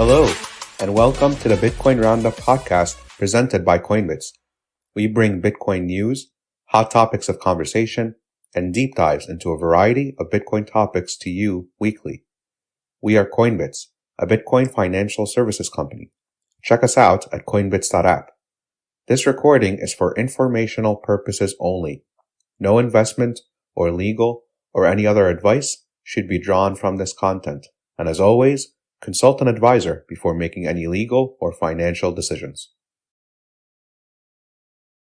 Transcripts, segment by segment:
Hello, and welcome to the Bitcoin Roundup podcast presented by Coinbits. We bring Bitcoin news, hot topics of conversation, and deep dives into a variety of Bitcoin topics to you weekly. We are Coinbits, a Bitcoin financial services company. Check us out at coinbits.app. This recording is for informational purposes only. No investment or legal or any other advice should be drawn from this content. And as always, consult an advisor before making any legal or financial decisions.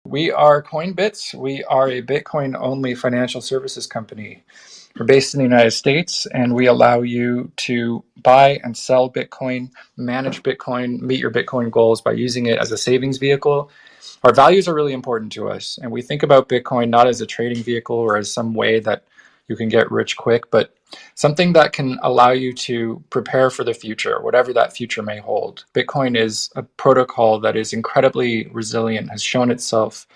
We are Coinbits. We are a Bitcoin-only financial services company. We're based in the United States, and we allow you to buy and sell Bitcoin, manage Bitcoin, meet your Bitcoin goals by using it as a savings vehicle. Our values are really important to us, and we think about Bitcoin not as a trading vehicle or as some way that you can get rich quick, but something that can allow you to prepare for the future, whatever that future may hold. Bitcoin is a protocol that is incredibly resilient, has shown itself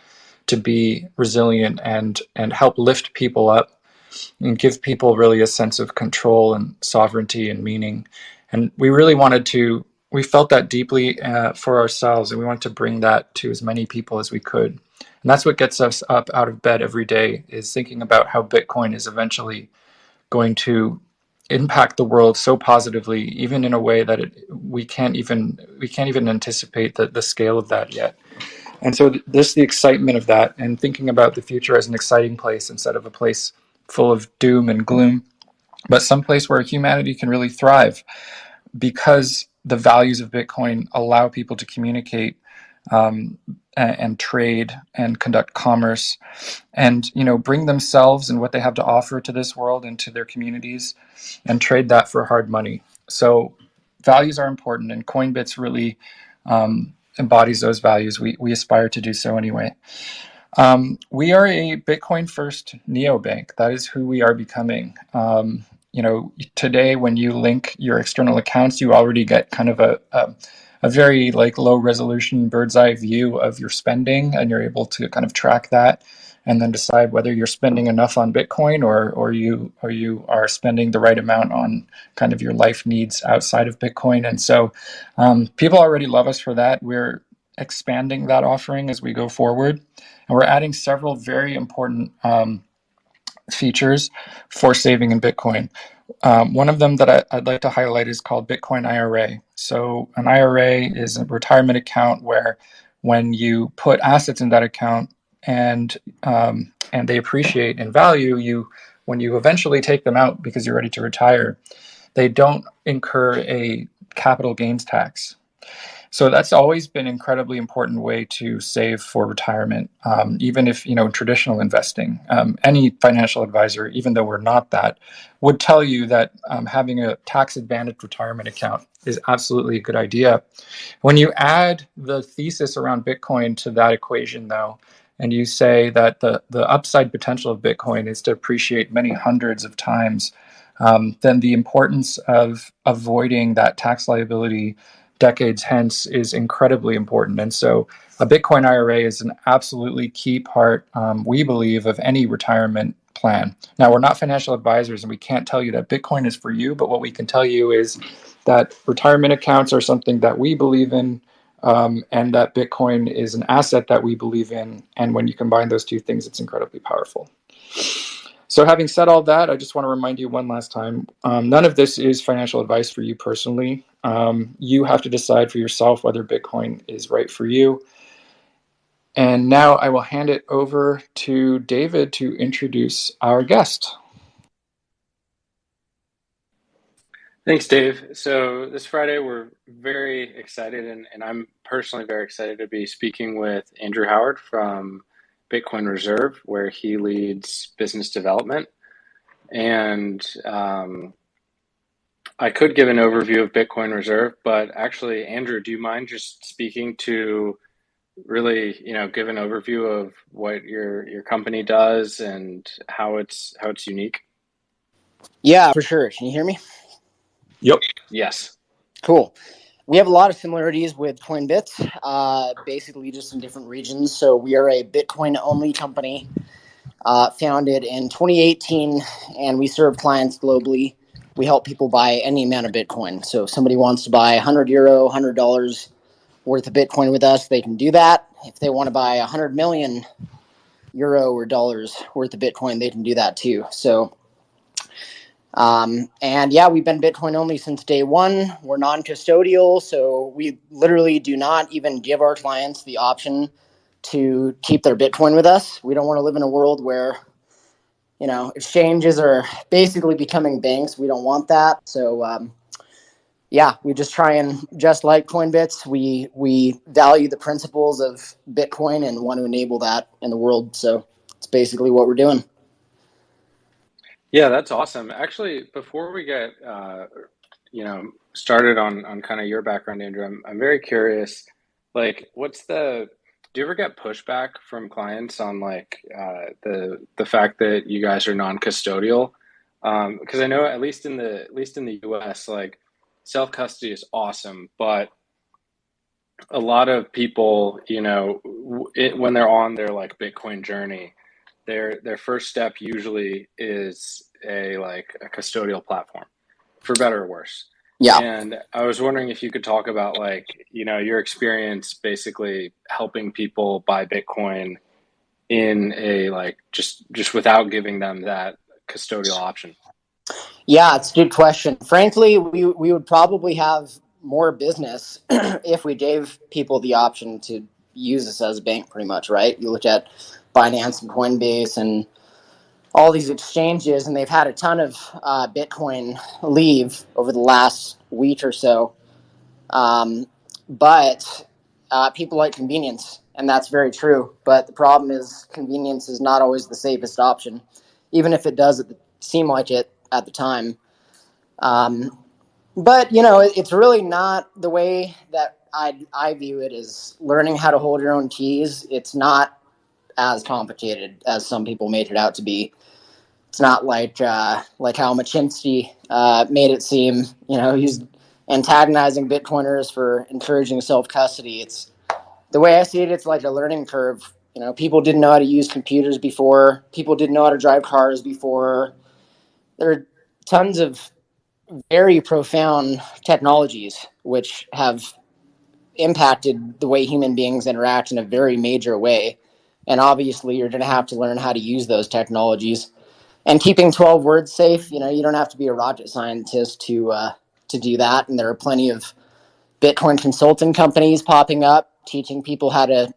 to be resilient and help lift people up and give people really a sense of control and sovereignty and meaning. And we really we felt that deeply for ourselves, and we wanted to bring that to as many people as we could. And that's what gets us up out of bed every day, is thinking about how Bitcoin is eventually going to impact the world so positively, even in a way that we can't even anticipate the scale of that yet. And so this the excitement of that, and thinking about the future as an exciting place instead of a place full of doom and gloom, but some place where humanity can really thrive, because the values of Bitcoin allow people to communicate and trade and conduct commerce, and bring themselves and what they have to offer to this world and to their communities, and trade that for hard money. So values are important, and Coinbits really embodies those values. We aspire to do so anyway. We are a Bitcoin first neobank. That is who we are becoming. Today, when you link your external accounts, you already get kind of a very low resolution bird's eye view of your spending, and you're able to kind of track that and then decide whether you're spending enough on Bitcoin or you are spending the right amount on kind of your life needs outside of Bitcoin. And so people already love us for that. We're expanding that offering as we go forward, and we're adding several very important features for saving in Bitcoin. One of them that I'd like to highlight is called Bitcoin IRA. So an IRA is a retirement account where, when you put assets in that account and they appreciate in value, when you eventually take them out because you're ready to retire, they don't incur a capital gains tax. So that's always been an incredibly important way to save for retirement, even if, traditional investing. Any financial advisor, even though we're not that, would tell you that having a tax-advantaged retirement account is absolutely a good idea. When you add the thesis around Bitcoin to that equation, though, and you say that the upside potential of Bitcoin is to appreciate many hundreds of times, then the importance of avoiding that tax liability decades hence is incredibly important. And so a Bitcoin IRA is an absolutely key part, we believe, of any retirement plan. Now, we're not financial advisors, and we can't tell you that Bitcoin is for you, but what we can tell you is that retirement accounts are something that we believe in, and that Bitcoin is an asset that we believe in. And when you combine those two things, it's incredibly powerful. So having said all that, I just want to remind you one last time, none of this is financial advice for you personally. You have to decide for yourself whether Bitcoin is right for you. And now I will hand it over to David to introduce our guest. Thanks, Dave. So this Friday, we're very excited, and I'm personally very excited to be speaking with Andrew Howard from Bitcoin Reserve, where he leads business development. And I could give an overview of Bitcoin Reserve, but actually, Andrew, do you mind just speaking to really, give an overview of what your company does and how it's unique? Yeah, for sure. Can you hear me? Yep. Yes. Cool. We have a lot of similarities with Coinbits, basically just in different regions. So we are a Bitcoin-only company, founded in 2018, and we serve clients globally. we help people buy any amount of Bitcoin. So if somebody wants to buy €100, $100 worth of Bitcoin with us, they can do that. If they want to buy 100 million euro or dollars worth of Bitcoin, they can do that too. So, and yeah, we've been Bitcoin only since day one. We're non-custodial, so we literally do not even give our clients the option to keep their Bitcoin with us. We don't want to live in a world where, exchanges are basically becoming banks. We don't want that. So, yeah, we just try and, just like Coinbits, we value the principles of Bitcoin and want to enable that in the world. So it's basically what we're doing. Yeah, that's awesome. Actually, before we get started on kind of your background, Andrew, I'm very curious. Like, do you ever get pushback from clients on like the fact that you guys are non-custodial? Because I know at least in the US, like self custody is awesome, but a lot of people, when they're on their like Bitcoin journey, their first step usually is a custodial platform, for better or worse. Yeah. And I was wondering if you could talk about like, your experience basically helping people buy Bitcoin in a just without giving them that custodial option. Yeah, it's a good question. Frankly, we would probably have more business if we gave people the option to use us as a bank, pretty much, right? You look at Binance and Coinbase and all these exchanges, and they've had a ton of Bitcoin leave over the last week or so. But people like convenience, and that's very true. But the problem is convenience is not always the safest option, even if it does seem like it at the time. But it's really not the way that I view it, is learning how to hold your own keys. It's not as complicated as some people made it out to be. It's not like how Machinsky made it seem. He's antagonizing Bitcoiners for encouraging self-custody. It's the way I see it. It's like a learning curve. People didn't know how to use computers before. People didn't know how to drive cars before. There are tons of very profound technologies which have impacted the way human beings interact in a very major way. And obviously, you're going to have to learn how to use those technologies. And keeping 12 words safe, you don't have to be a rocket scientist to do that. And there are plenty of Bitcoin consulting companies popping up, teaching people how to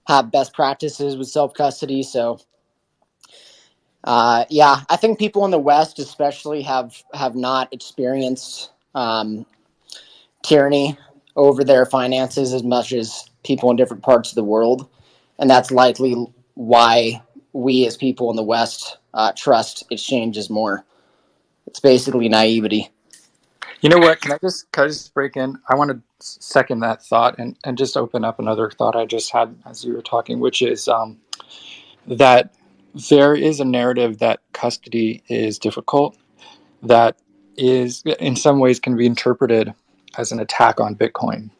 have best practices with self-custody. So, yeah, I think people in the West especially have not experienced tyranny over their finances as much as people in different parts of the world. And that's likely why we as people in the West trust exchanges more. It's basically naivety. You know what? Can I just break in? I want to second that thought and just open up another thought I just had as you were talking, which is that there is a narrative that custody is difficult, that is in some ways can be interpreted as an attack on Bitcoin.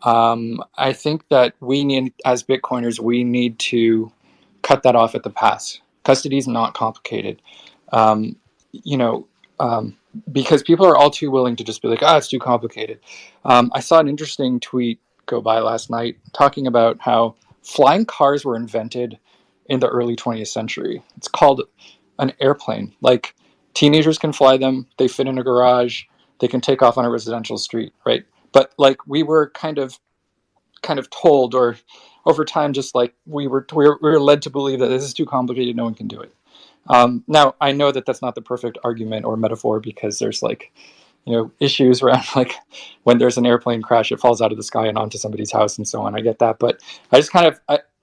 I think that as Bitcoiners, we need to cut that off at the pass. Custody is not complicated. Um, you know, because people are all too willing to just be like, it's too complicated. I saw an interesting tweet go by last night talking about how flying cars were invented in the early 20th century. It's called an airplane. Like, teenagers can fly them. They fit in a garage. They can take off on a residential street, right? But like we were kind of told, or over time, just like we were led to believe that this is too complicated, no one can do it. Now I know that that's not the perfect argument or metaphor, because there's issues around like when there's an airplane crash, it falls out of the sky and onto somebody's house and so on. I get that, but I just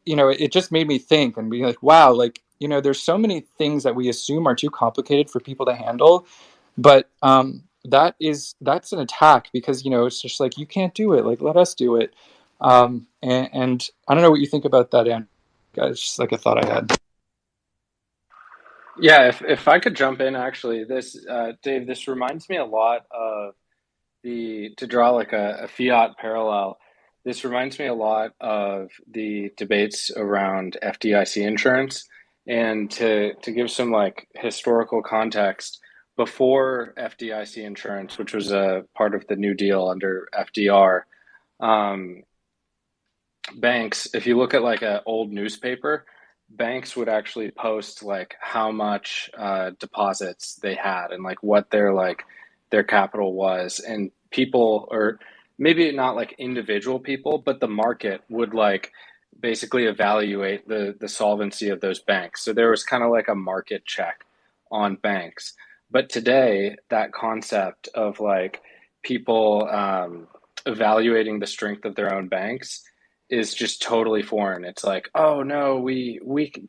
it just made me think and be like, wow, there's so many things that we assume are too complicated for people to handle, but that's an attack, because it's just like, you can't do it, like let us do it. And I don't know what you think about that, Andrew. It's just like a thought I had. Yeah, if I could jump in, actually, Dave, this reminds me a lot of to draw like a fiat parallel. This reminds me a lot of the debates around FDIC insurance, and to give some like historical context. before FDIC insurance, which was a part of the New Deal under FDR, banks, if you look at like an old newspaper, banks would actually post like how much deposits they had and like what their capital was, and people, or maybe not like individual people, but the market would like basically evaluate the solvency of those banks. So there was kind of like a market check on banks. But today, that concept of like people evaluating the strength of their own banks is just totally foreign. It's like, oh no, we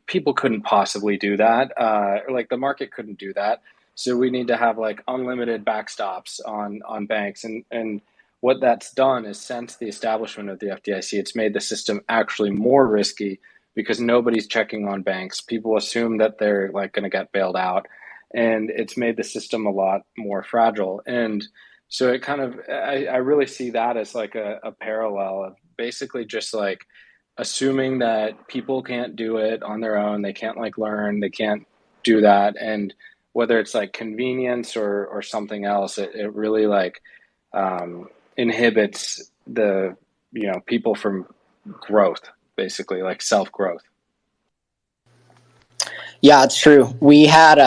people couldn't possibly do that. Or like the market couldn't do that. So we need to have like unlimited backstops on banks. And what that's done is, since the establishment of the FDIC, it's made the system actually more risky because nobody's checking on banks. People assume that they're like going to get bailed out, and it's made the system a lot more fragile. And so it kind of, I really see that as like a parallel of basically just like assuming that people can't do it on their own. They can't like learn, they can't do that. And whether it's like convenience or something else, it really like inhibits the, people from growth, basically like self-growth. Yeah, it's true. We had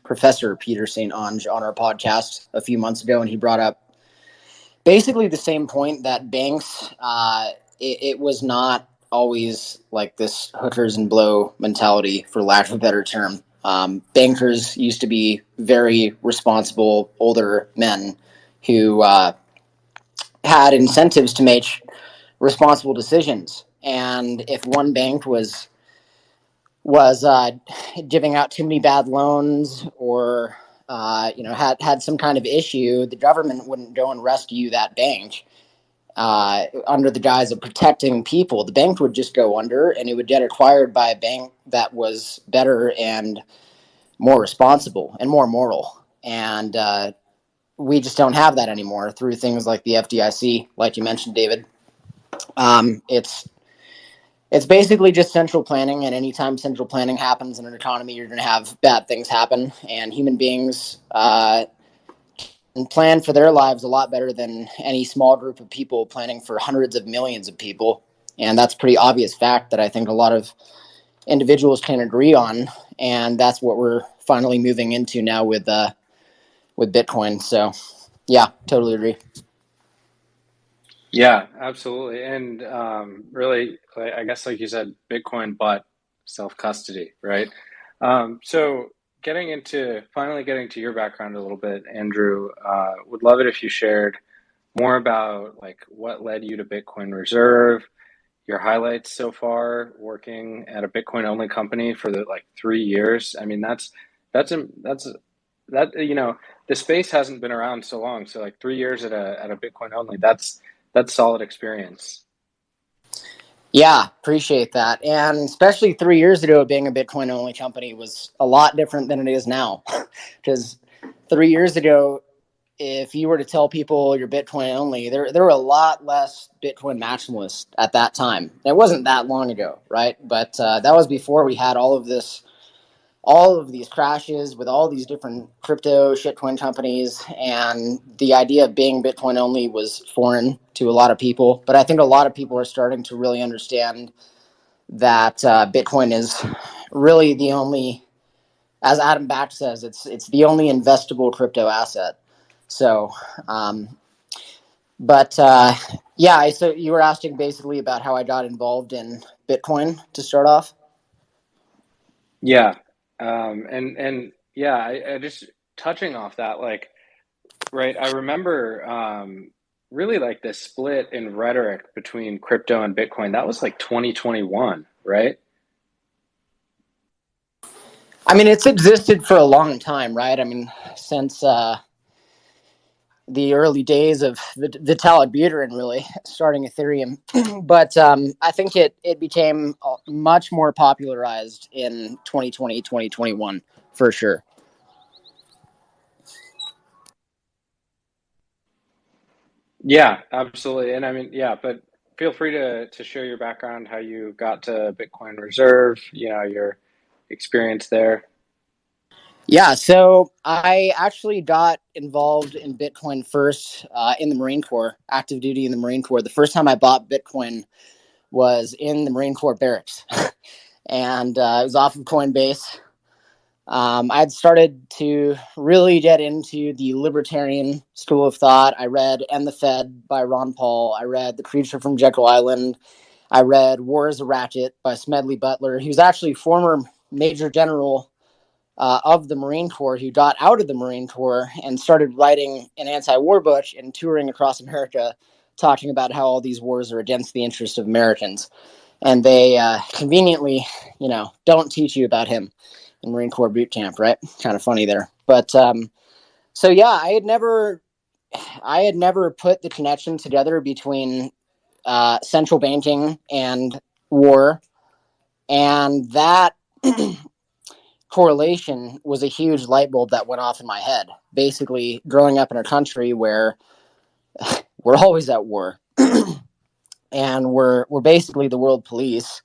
Professor Peter St. Onge on our podcast a few months ago, and he brought up basically the same point that banks, it was not always like this hookers and blow mentality, for lack of a better term. Bankers used to be very responsible older men who had incentives to make responsible decisions. And if one bank was giving out too many bad loans, or had some kind of issue, the government wouldn't go and rescue that bank under the guise of protecting people. The bank would just go under, and it would get acquired by a bank that was better and more responsible and more moral. And we just don't have that anymore through things like the FDIC, like you mentioned, David. It's basically just central planning, and anytime central planning happens in an economy, you're going to have bad things happen, and human beings plan for their lives a lot better than any small group of people planning for hundreds of millions of people. And that's a pretty obvious fact that I think a lot of individuals can agree on, and that's what we're finally moving into now with Bitcoin. So, yeah, totally agree. Yeah, absolutely. And really, I guess, like you said, Bitcoin, but self-custody, right? So finally getting to your background a little bit, Andrew, would love it if you shared more about like what led you to Bitcoin Reserve, your highlights so far working at a Bitcoin only company for the like 3 years. I mean, that's that, the space hasn't been around so long. So like 3 years at a Bitcoin only, that's solid experience. Yeah, appreciate that. And especially 3 years ago, being a Bitcoin only company was a lot different than it is now. Because 3 years ago, if you were to tell people you're Bitcoin only, there were a lot less Bitcoin maximalists at that time. It wasn't that long ago, right? But that was before we had all of these crashes with all these different crypto shitcoin companies, and the idea of being Bitcoin only was foreign to a lot of people. But I think a lot of people are starting to really understand that Bitcoin is really the only, as Adam Back says, it's the only investable crypto asset. So, yeah. So you were asking basically about how I got involved in Bitcoin to start off. Yeah. And yeah, I just touching off that, like, right. I remember really like this split in rhetoric between crypto and Bitcoin. That was like 2021, right? I mean, it's existed for a long time, right? I mean, since the early days of Vitalik Buterin, really starting Ethereum. But I think it became much more popularized in 2020, 2021, for sure. Yeah, absolutely. And I mean, yeah, but feel free to share your background, how you got to Bitcoin Reserve, your experience there. Yeah, so I actually got involved in Bitcoin first in the Marine Corps, active duty in the Marine Corps. The first time I bought Bitcoin was in the Marine Corps barracks, and it was off of Coinbase. I had started to really get into the libertarian school of thought. I read "End the Fed" by Ron Paul. I read "The Creature from Jekyll Island." I read "War is a Racket" by Smedley Butler. He was actually former Major General of the Marine Corps who got out of the Marine Corps and started writing an anti-war book and touring across America, talking about how all these wars are against the interests of Americans. And they conveniently, don't teach you about him in Marine Corps boot camp, right? Kind of funny there. But so yeah, I had never put the connection together between central banking and war, and that correlation was a huge light bulb that went off in my head. Basically, growing up in a country where we're always at war, and we're basically the world police,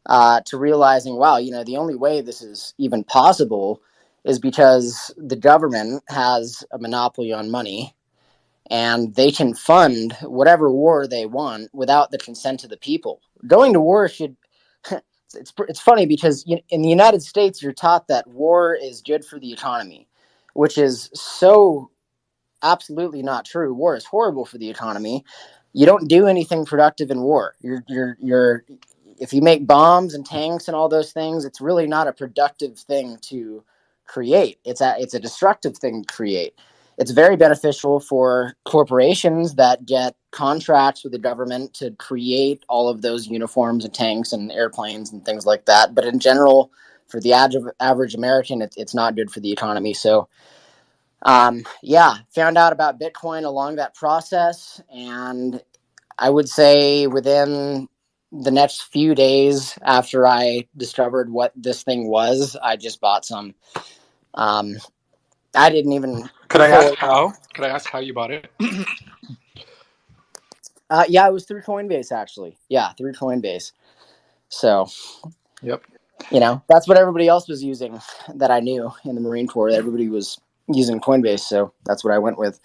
to realizing, wow, the only way this is even possible is because the government has a monopoly on money, and they can fund whatever war they want without the consent of the people. Going to war should it's funny because in the United States, you're taught that war is good for the economy, which is so absolutely not true. War is horrible for the economy. You don't do anything productive in war. You're if you make bombs and tanks and all those things, it's really not a productive thing to create. It's a destructive thing to create. It's very beneficial for corporations that get contracts with the government to create all of those uniforms and tanks and airplanes and things like that. But in general, for the average American, it's not good for the economy. So, found out about Bitcoin along that process. And I would say within the next few days after I discovered what this thing was, I just bought some. I didn't even. Could I ask how? Could I ask how you bought it? Yeah, it was through Coinbase, actually. Yeah, through Coinbase. So, Yep. That's what everybody else was using that I knew in the Marine Corps. Everybody was using Coinbase, so that's what I went with.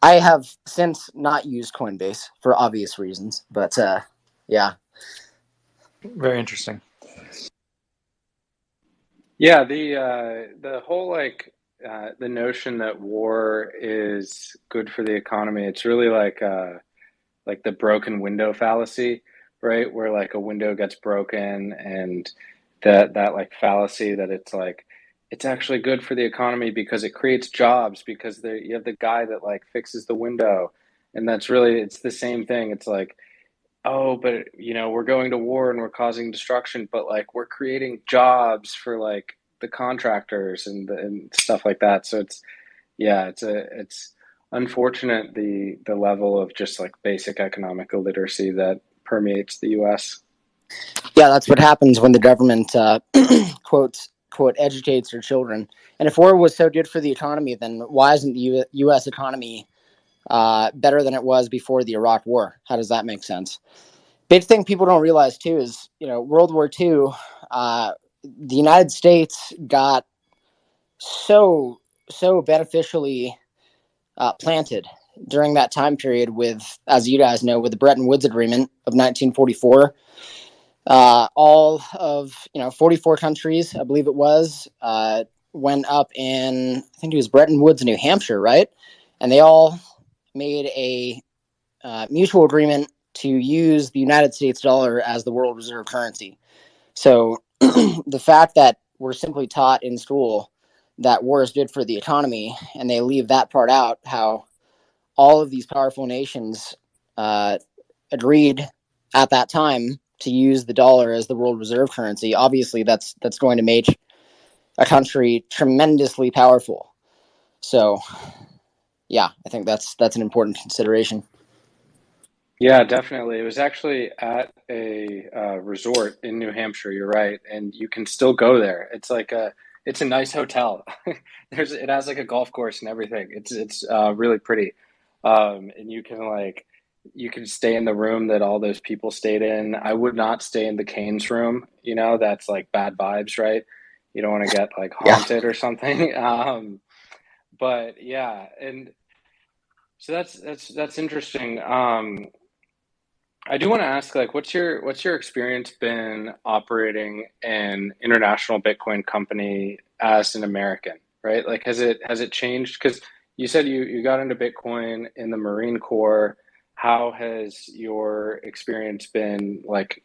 I have since not used Coinbase for obvious reasons, but yeah. Very interesting. Yeah, the whole the notion that war is good for the economy, it's really like the broken window fallacy, right? Where like a window gets broken and that like fallacy that it's like it's actually good for the economy because it creates jobs because you have the guy that like fixes the window, and that's really it's the same thing. It's like, oh, but we're going to war and we're causing destruction, but like we're creating jobs for like the contractors and stuff like that. So it's unfortunate the level of just like basic economic illiteracy that permeates the U.S. Yeah, that's what happens when the government quote educates their children. And if war was so good for the economy, then why isn't the U.S. economy better than it was before the Iraq War? How does that make sense? Big thing people don't realize too is World War II. The United States got so beneficially planted during that time period with, as you guys know, with the Bretton Woods Agreement of 1944. All of 44 countries, I believe it was, went up in, I think it was Bretton Woods, New Hampshire, right? And they all made a mutual agreement to use the United States dollar as the world reserve currency. So the fact that we're simply taught in school that war is good for the economy, and they leave that part out, how all of these powerful nations agreed at that time to use the dollar as the world reserve currency. Obviously, that's going to make a country tremendously powerful. So, yeah, I think that's an important consideration. Yeah, definitely. It was actually at a resort in New Hampshire. You're right, and you can still go there. It's a nice hotel. It has like a golf course and everything. It's really pretty, and you can stay in the room that all those people stayed in. I would not stay in the Canes room. That's like bad vibes, right? you don't want to get like Yeah. haunted or something. But yeah, and so that's interesting. I do want to ask, like, what's your experience been operating an international Bitcoin company as an American, right? Like, has it changed? Because you said you got into Bitcoin in the Marine Corps. How has your experience been, like,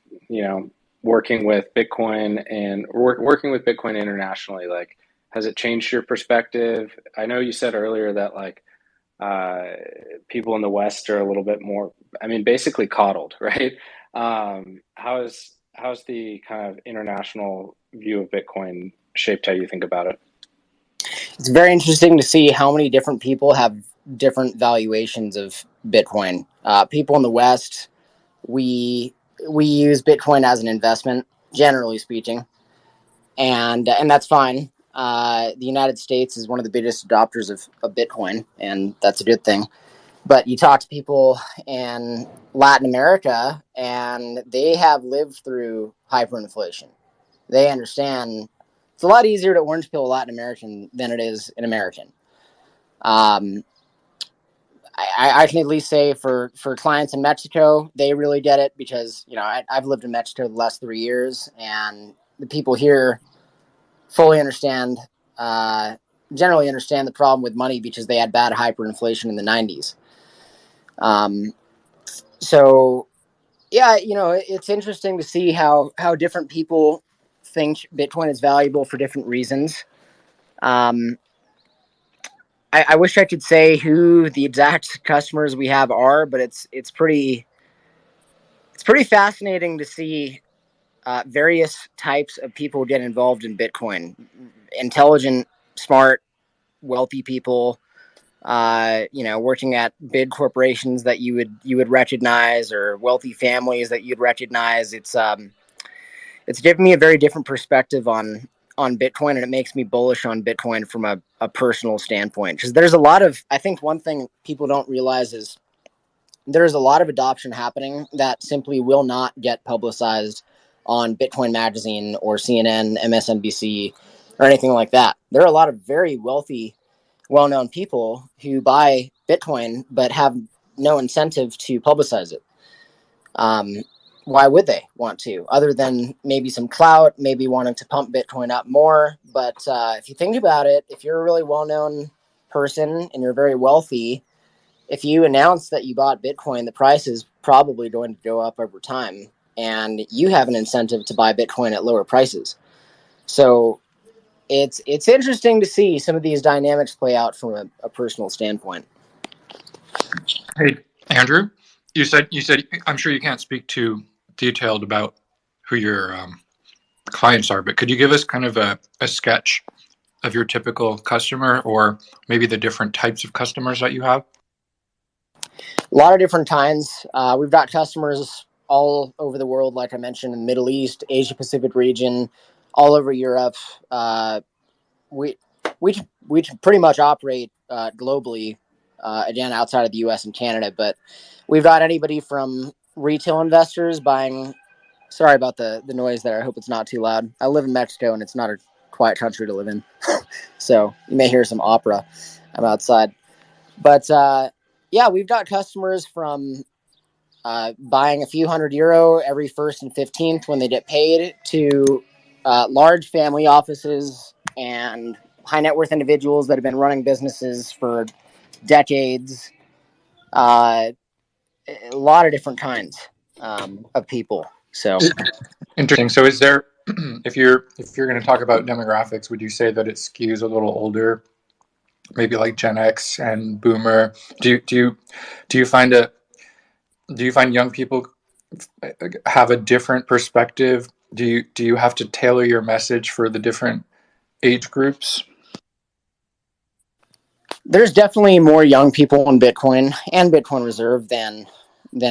working with Bitcoin and working with Bitcoin internationally? Like, has it changed your perspective? I know you said earlier that like uh, people in the West are a little bit more, I mean, basically coddled, right? How's the kind of international view of Bitcoin shaped how you think about it? It's very interesting to see how many different people have different valuations of Bitcoin. People in the West, we use Bitcoin as an investment, generally speaking, and that's fine. The United States is one of the biggest adopters of Bitcoin, and that's a good thing. But you talk to people in Latin America, and they have lived through hyperinflation. They understand it's a lot easier to orange pill a Latin American than it is an American. Um, I can at least say for clients in Mexico, they really get it because I've lived in Mexico the last 3 years, and the people here fully understand, uh, generally understand the problem with money because they had bad hyperinflation in the 90s. Um, so yeah, it's interesting to see how different people think Bitcoin is valuable for different reasons. Um, I wish I could say who the exact customers we have are, but it's pretty fascinating to see various types of people get involved in Bitcoin. Intelligent, smart, wealthy people, working at big corporations that you would recognize, or wealthy families that you'd recognize. It's given me a very different perspective on Bitcoin, and it makes me bullish on Bitcoin from a personal standpoint. Because I think one thing people don't realize is there's a lot of adoption happening that simply will not get publicized on Bitcoin Magazine or CNN, MSNBC, or anything like that. There are a lot of very wealthy, well-known people who buy Bitcoin but have no incentive to publicize it. Um, why would they want to, other than maybe some clout, maybe wanting to pump Bitcoin up more? But if you think about it, if you're a really well-known person and you're very wealthy, if you announce that you bought Bitcoin, the price is probably going to go up over time, and you have an incentive to buy Bitcoin at lower prices. So it's interesting to see some of these dynamics play out from a personal standpoint. Hey, Andrew, you said I'm sure you can't speak too detailed about who your clients are, but could you give us kind of a sketch of your typical customer, or maybe the different types of customers that you have? A lot of different kinds. We've got customers all over the world, like I mentioned, in the Middle East, Asia Pacific region, all over Europe. We we pretty much operate globally, again outside of the U.S. and Canada. But we've got anybody from retail investors buying. Sorry about the noise there. I hope it's not too loud. I live in Mexico, and it's not a quiet country to live in, so you may hear some opera. I'm outside, but yeah, we've got customers from buying a few €100 every 1st and 15th when they get paid, to large family offices and high net worth individuals that have been running businesses for decades. A lot of different kinds of people. So Interesting. So is there, if you're going to talk about demographics, would you say that it skews a little older, maybe like Gen X and Boomer? Do you find young people have a different perspective? Do you have to tailor your message for the different age groups? there's definitely more young people in Bitcoin and Bitcoin Reserve than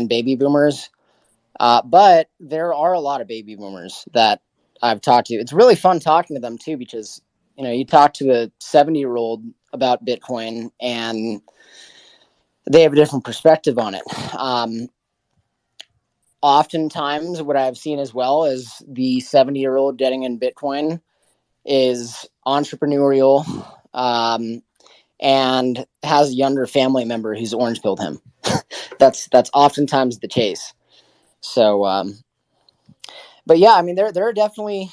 baby boomers. But there are a lot of baby boomers that I've talked to. It's really fun talking to them too, because you talk to a 70-year-old about Bitcoin, and they have a different perspective on it. Oftentimes, what I've seen as well is the 70-year-old getting in Bitcoin is entrepreneurial, and has a younger family member who's orange pilled him. That's oftentimes the case. So, but yeah, I mean, there are definitely,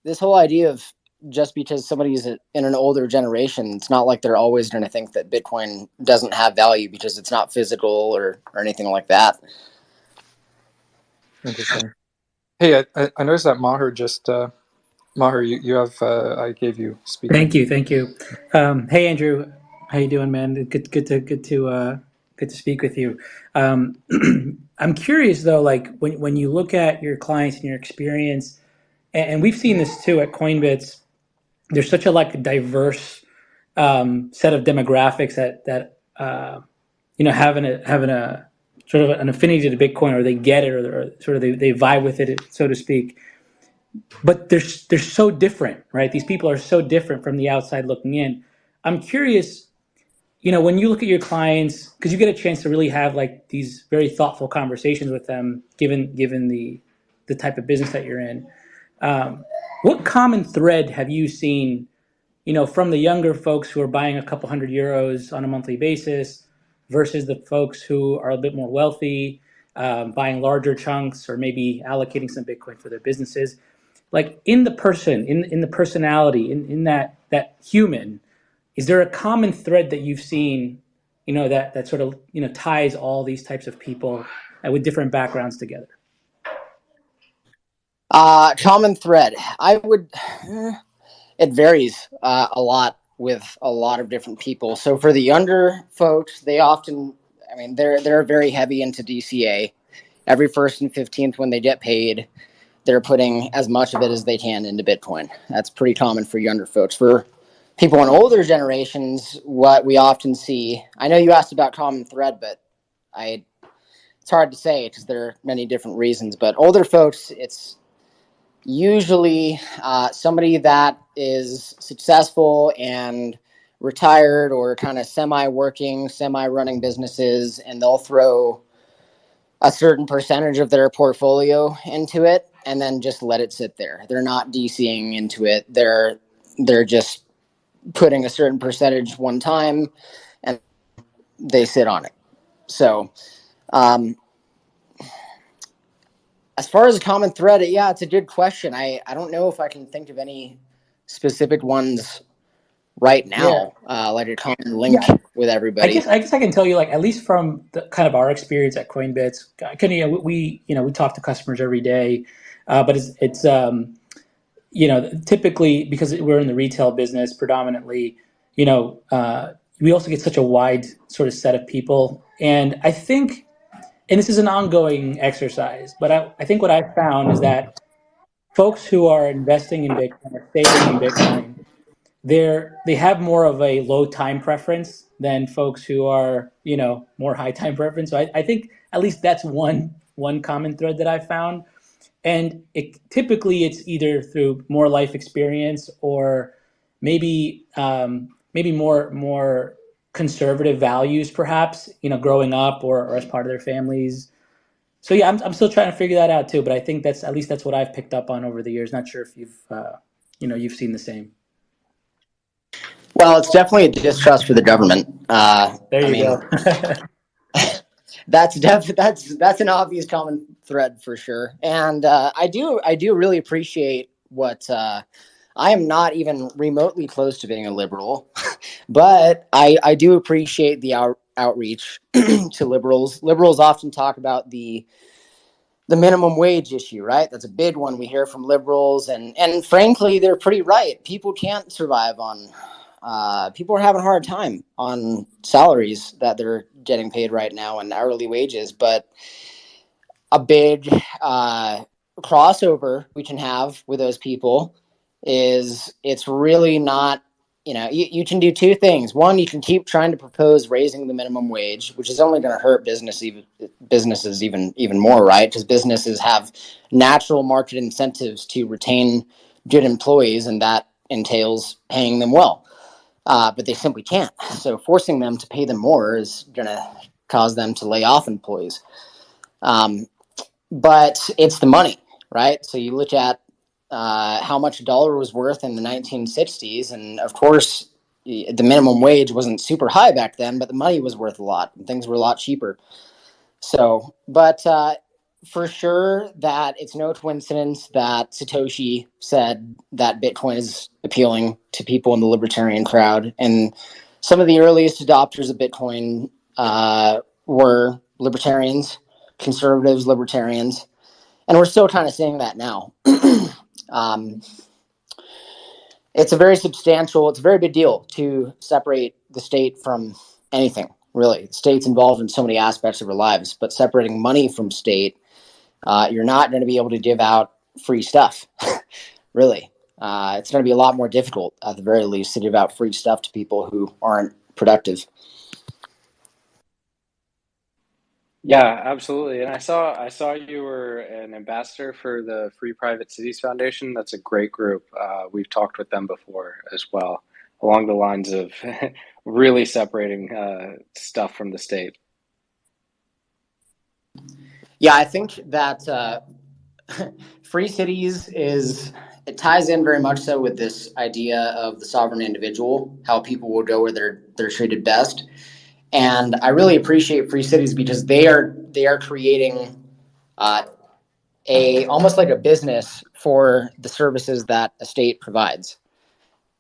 this whole idea of just because somebody's in an older generation, it's not like they're always going to think that Bitcoin doesn't have value because it's not physical or anything like that. Interesting. Hey, I noticed that Maher just Maher, you have I gave you speaking. Thank you. Hey Andrew, how you doing, man? Good to speak with you. I'm curious though, like when you look at your clients and your experience, and we've seen this too at Coinbits. There's such a diverse set of demographics that having a sort of an affinity to Bitcoin, or they get it, or sort of they vibe with it, so to speak. But they're so different, right? These people are so different from the outside looking in. I'm curious, when you look at your clients, because you get a chance to really have like these very thoughtful conversations with them, given the type of business that you're in. What common thread have you seen, from the younger folks who are buying a couple €100 on a monthly basis versus the folks who are a bit more wealthy, buying larger chunks or maybe allocating some Bitcoin for their businesses? Like in the person, in the personality, in that human, is there a common thread that you've seen, that sort of, ties all these types of people with different backgrounds together? Common thread. It varies a lot with a lot of different people. So for the younger folks, they're very heavy into DCA. Every 1st and 15th when they get paid, they're putting as much of it as they can into Bitcoin. That's pretty common for younger folks. For people in older generations, what we often see, I know you asked about common thread, but it's hard to say because there are many different reasons. But older folks, it's usually somebody that is successful and retired or kind of semi-working, semi-running businesses, and they'll throw a certain percentage of their portfolio into it and then just let it sit there. They're not DCing into it. They're just putting a certain percentage one time and they sit on it. So, as far as a common thread, yeah, it's a good question. I don't know if I can think of any specific ones right now, like a common link with everybody. I guess I can tell you, like, at least from the kind of our experience at Coinbits, we talk to customers every day, but it's typically, because we're in the retail business predominantly, we also get such a wide sort of set of people, and I think, and this is an ongoing exercise, but I think what I've found is that folks who are investing in Bitcoin or saving in Bitcoin, they have more of a low time preference than folks who are, more high time preference. So I think at least that's one common thread that I've found. And typically it's either through more life experience or maybe more conservative values, perhaps, growing up or as part of their families. So yeah, I'm still trying to figure that out too. But I think that's what I've picked up on over the years. Not sure if you've seen the same. Well, it's definitely a distrust for the government. There you go. That's an obvious common thread for sure. And I do really appreciate what I am not even remotely close to being a liberal, but I do appreciate the outreach to liberals. Liberals often talk about the minimum wage issue, right? That's a big one we hear from liberals, and frankly, they're pretty right. People can't survive on. People are having a hard time on salaries that they're getting paid right now and hourly wages. But a big crossover we can have with those people is it's really not, you can do two things. One, you can keep trying to propose raising the minimum wage, which is only going to hurt businesses even more, right? Because businesses have natural market incentives to retain good employees, and that entails paying them well. But they simply can't. So forcing them to pay them more is going to cause them to lay off employees. But it's the money, right? So you look at how much a dollar was worth in the 1960s. And of course, the minimum wage wasn't super high back then, but the money was worth a lot and things were a lot cheaper. So, but for sure that it's no coincidence that Satoshi said that Bitcoin is appealing to people in the libertarian crowd. And some of the earliest adopters of Bitcoin were libertarians, conservatives, libertarians. And we're still kind of seeing that now. It's a very big deal to separate the state from anything, really. The state's involved in so many aspects of our lives, but separating money from state, you're not going to be able to give out free stuff, really. It's going to be a lot more difficult, at the very least, to give out free stuff to people who aren't productive. Yeah, absolutely. And I saw you were an ambassador for the Free Private Cities Foundation. That's a great group. We've talked with them before as well, along the lines of really separating stuff from the state. Yeah, I think that free cities it ties in very much so with this idea of the sovereign individual, how people will go where they're treated best. And I really appreciate free cities because they are creating almost like a business for the services that a state provides.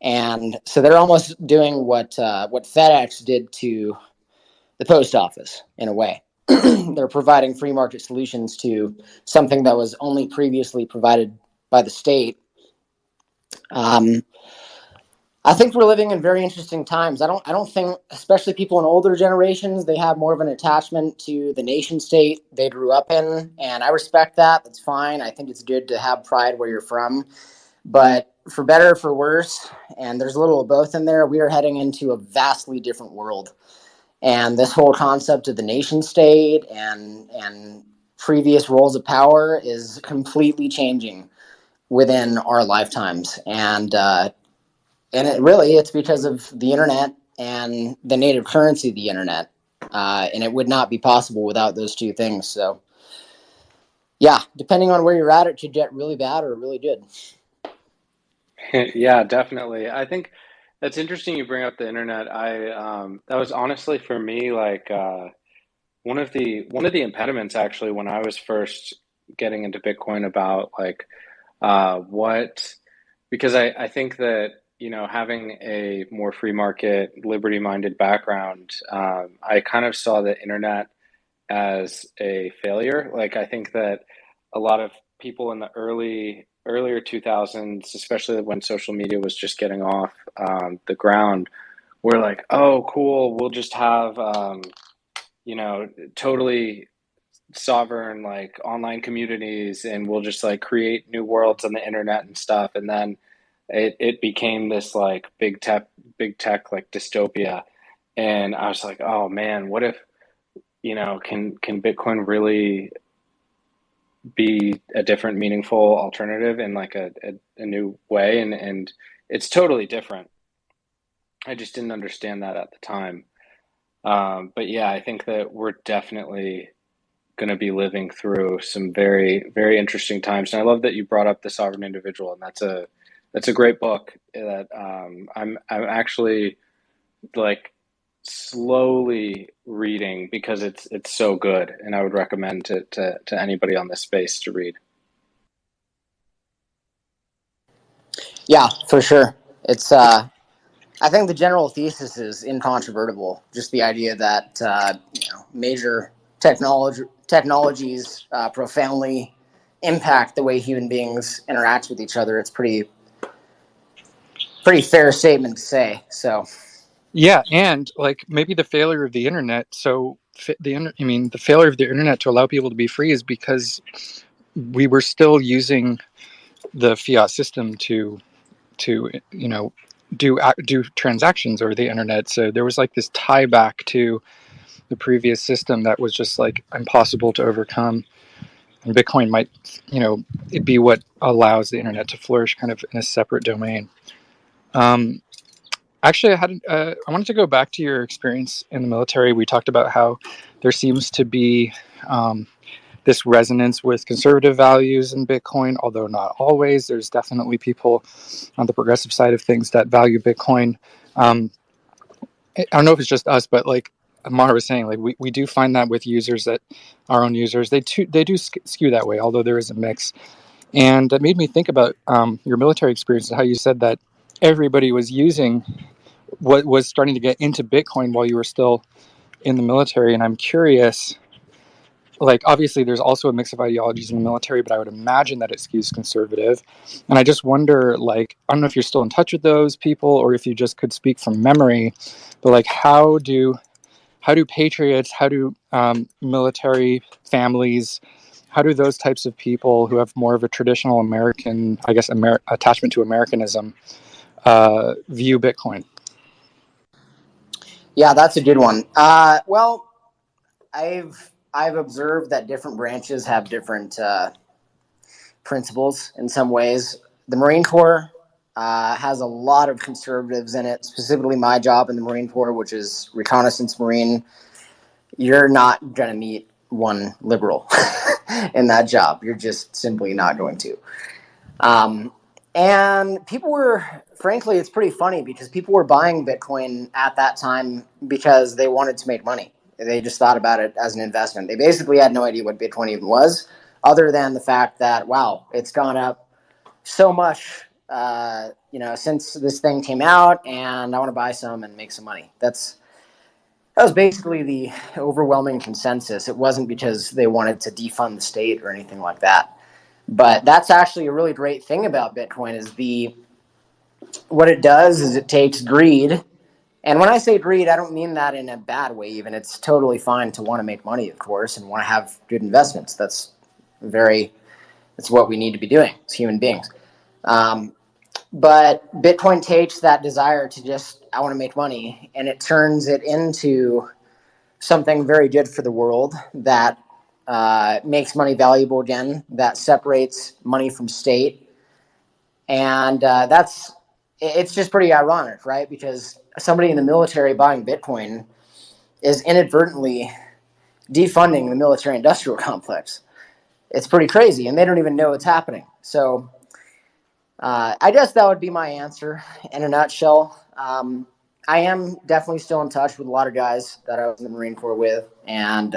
And so they're almost doing what FedEx did to the post office in a way. They're providing free market solutions to something that was only previously provided by the state. I think we're living in very interesting times. I don't think, especially people in older generations, they have more of an attachment to the nation state they grew up in, and I respect that. That's fine. I think it's good to have pride where you're from, but for better or for worse, and there's a little of both in there, we are heading into a vastly different world. And this whole concept of the nation state and previous roles of power is completely changing within our lifetimes. And it's because of the internet and the native currency of the internet. And it would not be possible without those two things. So, yeah, depending on where you're at, it could get really bad or really good. Yeah, definitely. I think that's interesting you bring up the internet. That was honestly for me like one of the impediments actually when I was first getting into Bitcoin about like what because I think that having a more free market, liberty minded background, I kind of saw the internet as a failure. Like I think that a lot of people in the earlier 2000s, especially when social media was just getting off the ground, were like, oh, cool, we'll just have totally sovereign like online communities, and we'll just like create new worlds on the internet and stuff. And then it became this like big tech like dystopia. And I was like, oh man, what if can Bitcoin really be a different, meaningful alternative in like a new way? And it's totally different. I just didn't understand that at the time. But yeah, I think that we're definitely going to be living through some very, very interesting times. And I love that you brought up The Sovereign Individual, and that's a great book that I'm actually like slowly reading because it's so good, and I would recommend it to anybody on this space to read. Yeah, for sure. It's I think the general thesis is incontrovertible. Just the idea that major technologies profoundly impact the way human beings interact with each other. It's pretty fair statement to say. So Yeah, and like maybe the failure of the internet. So the failure of the internet to allow people to be free is because we were still using the fiat system to do transactions over the internet. So there was like this tie back to the previous system that was just like impossible to overcome. And Bitcoin might, it be what allows the internet to flourish kind of in a separate domain. Actually, I wanted to go back to your experience in the military. We talked about how there seems to be this resonance with conservative values in Bitcoin, although not always. There's definitely people on the progressive side of things that value Bitcoin. I don't know if it's just us, but like Amar was saying, like we do find that with users, that our own users, they do skew that way, although there is a mix. And that made me think about your military experience and how you said that everybody was using what was starting to get into Bitcoin while you were still in the military. And I'm curious, like obviously there's also a mix of ideologies in the military, but I would imagine that it skews conservative. And I just wonder, like, I don't know if you're still in touch with those people or if you just could speak from memory, but like how do patriots, how do military families, how do those types of people who have more of a traditional American, I guess, attachment to Americanism view Bitcoin? Yeah, that's a good one. Well, I've observed that different branches have different principles in some ways. The Marine Corps has a lot of conservatives in it, specifically my job in the Marine Corps, which is reconnaissance Marine. You're not going to meet one liberal in that job. You're just simply not going to. And people were, frankly, it's pretty funny because people were buying Bitcoin at that time because they wanted to make money. They just thought about it as an investment. They basically had no idea what Bitcoin even was, other than the fact that, wow, it's gone up so much, since this thing came out, and I want to buy some and make some money. That was basically the overwhelming consensus. It wasn't because they wanted to defund the state or anything like that. But that's actually a really great thing about Bitcoin is what it does is it takes greed. And when I say greed, I don't mean that in a bad way even. It's totally fine to want to make money, of course, and want to have good investments. That's what we need to be doing as human beings. But Bitcoin takes that desire to just, I want to make money, and it turns it into something very good for the world that makes money valuable again, that separates money from state. And it's just pretty ironic, right? Because somebody in the military buying Bitcoin is inadvertently defunding the military industrial complex. It's pretty crazy, and they don't even know it's happening. So I guess that would be my answer in a nutshell. I am definitely still in touch with a lot of guys that I was in the Marine Corps with, and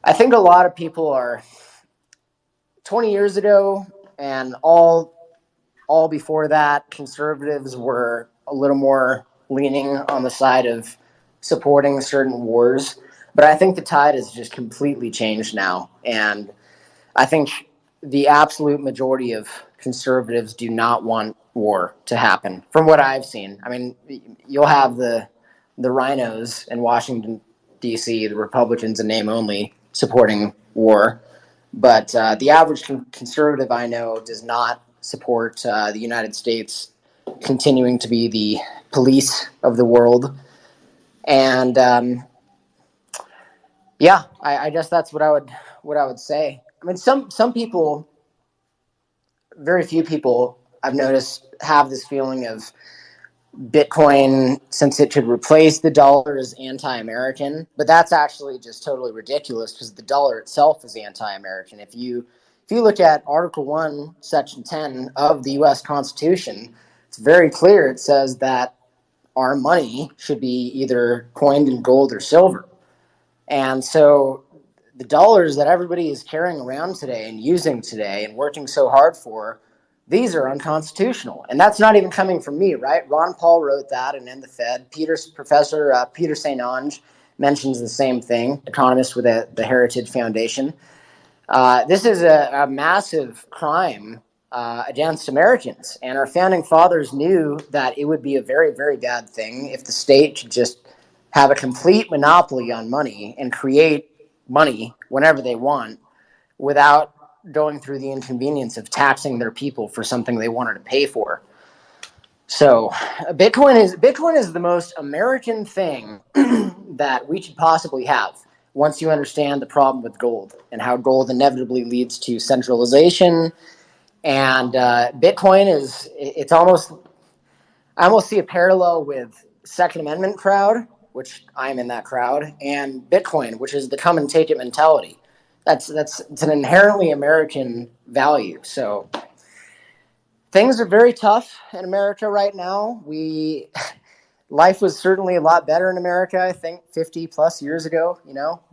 I think a lot of people are 20 years ago and all before that, conservatives were a little more leaning on the side of supporting certain wars. But I think the tide has just completely changed now. And I think the absolute majority of conservatives do not want war to happen, from what I've seen. I mean, you'll have the rhinos in Washington, D.C., the Republicans in name only, supporting war. But the average conservative I know does not support the United States continuing to be the police of the world. And I guess that's what I would say. I mean, some people, very few people I've noticed have this feeling of Bitcoin, since it could replace the dollar, is anti-American, but that's actually just totally ridiculous because the dollar itself is anti-American. If you look at Article 1, Section 10 of the U.S. Constitution, it's very clear. It says that our money should be either coined in gold or silver. And so the dollars that everybody is carrying around today and using today and working so hard for, these are unconstitutional. And that's not even coming from me, right? Ron Paul wrote that and End the Fed. Professor Peter St. Onge mentions the same thing, economist with the Heritage Foundation. This is a massive crime against Americans. And our founding fathers knew that it would be a very, very bad thing if the state could just have a complete monopoly on money and create money whenever they want without going through the inconvenience of taxing their people for something they wanted to pay for. So Bitcoin is the most American thing that we could possibly have once you understand the problem with gold and how gold inevitably leads to centralization. And Bitcoin I almost see a parallel with Second Amendment crowd, which I'm in that crowd, and Bitcoin, which is the come and take it mentality. It's an inherently American value. So things are very tough in America right now. Life was certainly a lot better in America, I think 50 plus years ago,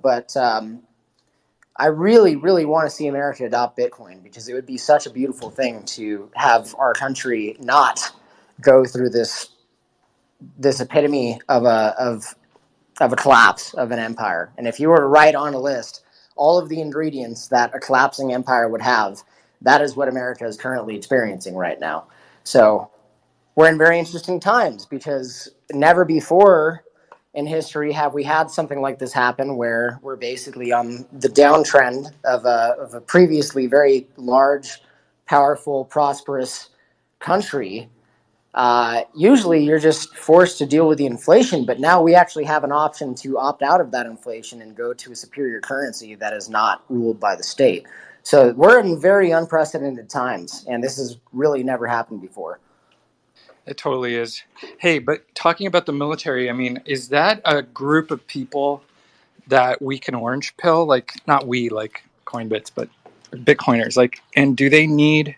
but I really, really want to see America adopt Bitcoin, because it would be such a beautiful thing to have our country not go through this epitome of a collapse of an empire. And if you were to write on a list all of the ingredients that a collapsing empire would have, that is what America is currently experiencing right now. So we're in very interesting times, because never before in history have we had something like this happen, where we're basically on the downtrend of a previously very large, powerful, prosperous country. Usually you're just forced to deal with the inflation, but now we actually have an option to opt out of that inflation and go to a superior currency that is not ruled by the state. So we're in very unprecedented times, and this has really never happened before. It totally is. Hey, but talking about the military, I mean, is that a group of people that we can orange pill? Like, not we, like Coinbits, but Bitcoiners. Like, and do they need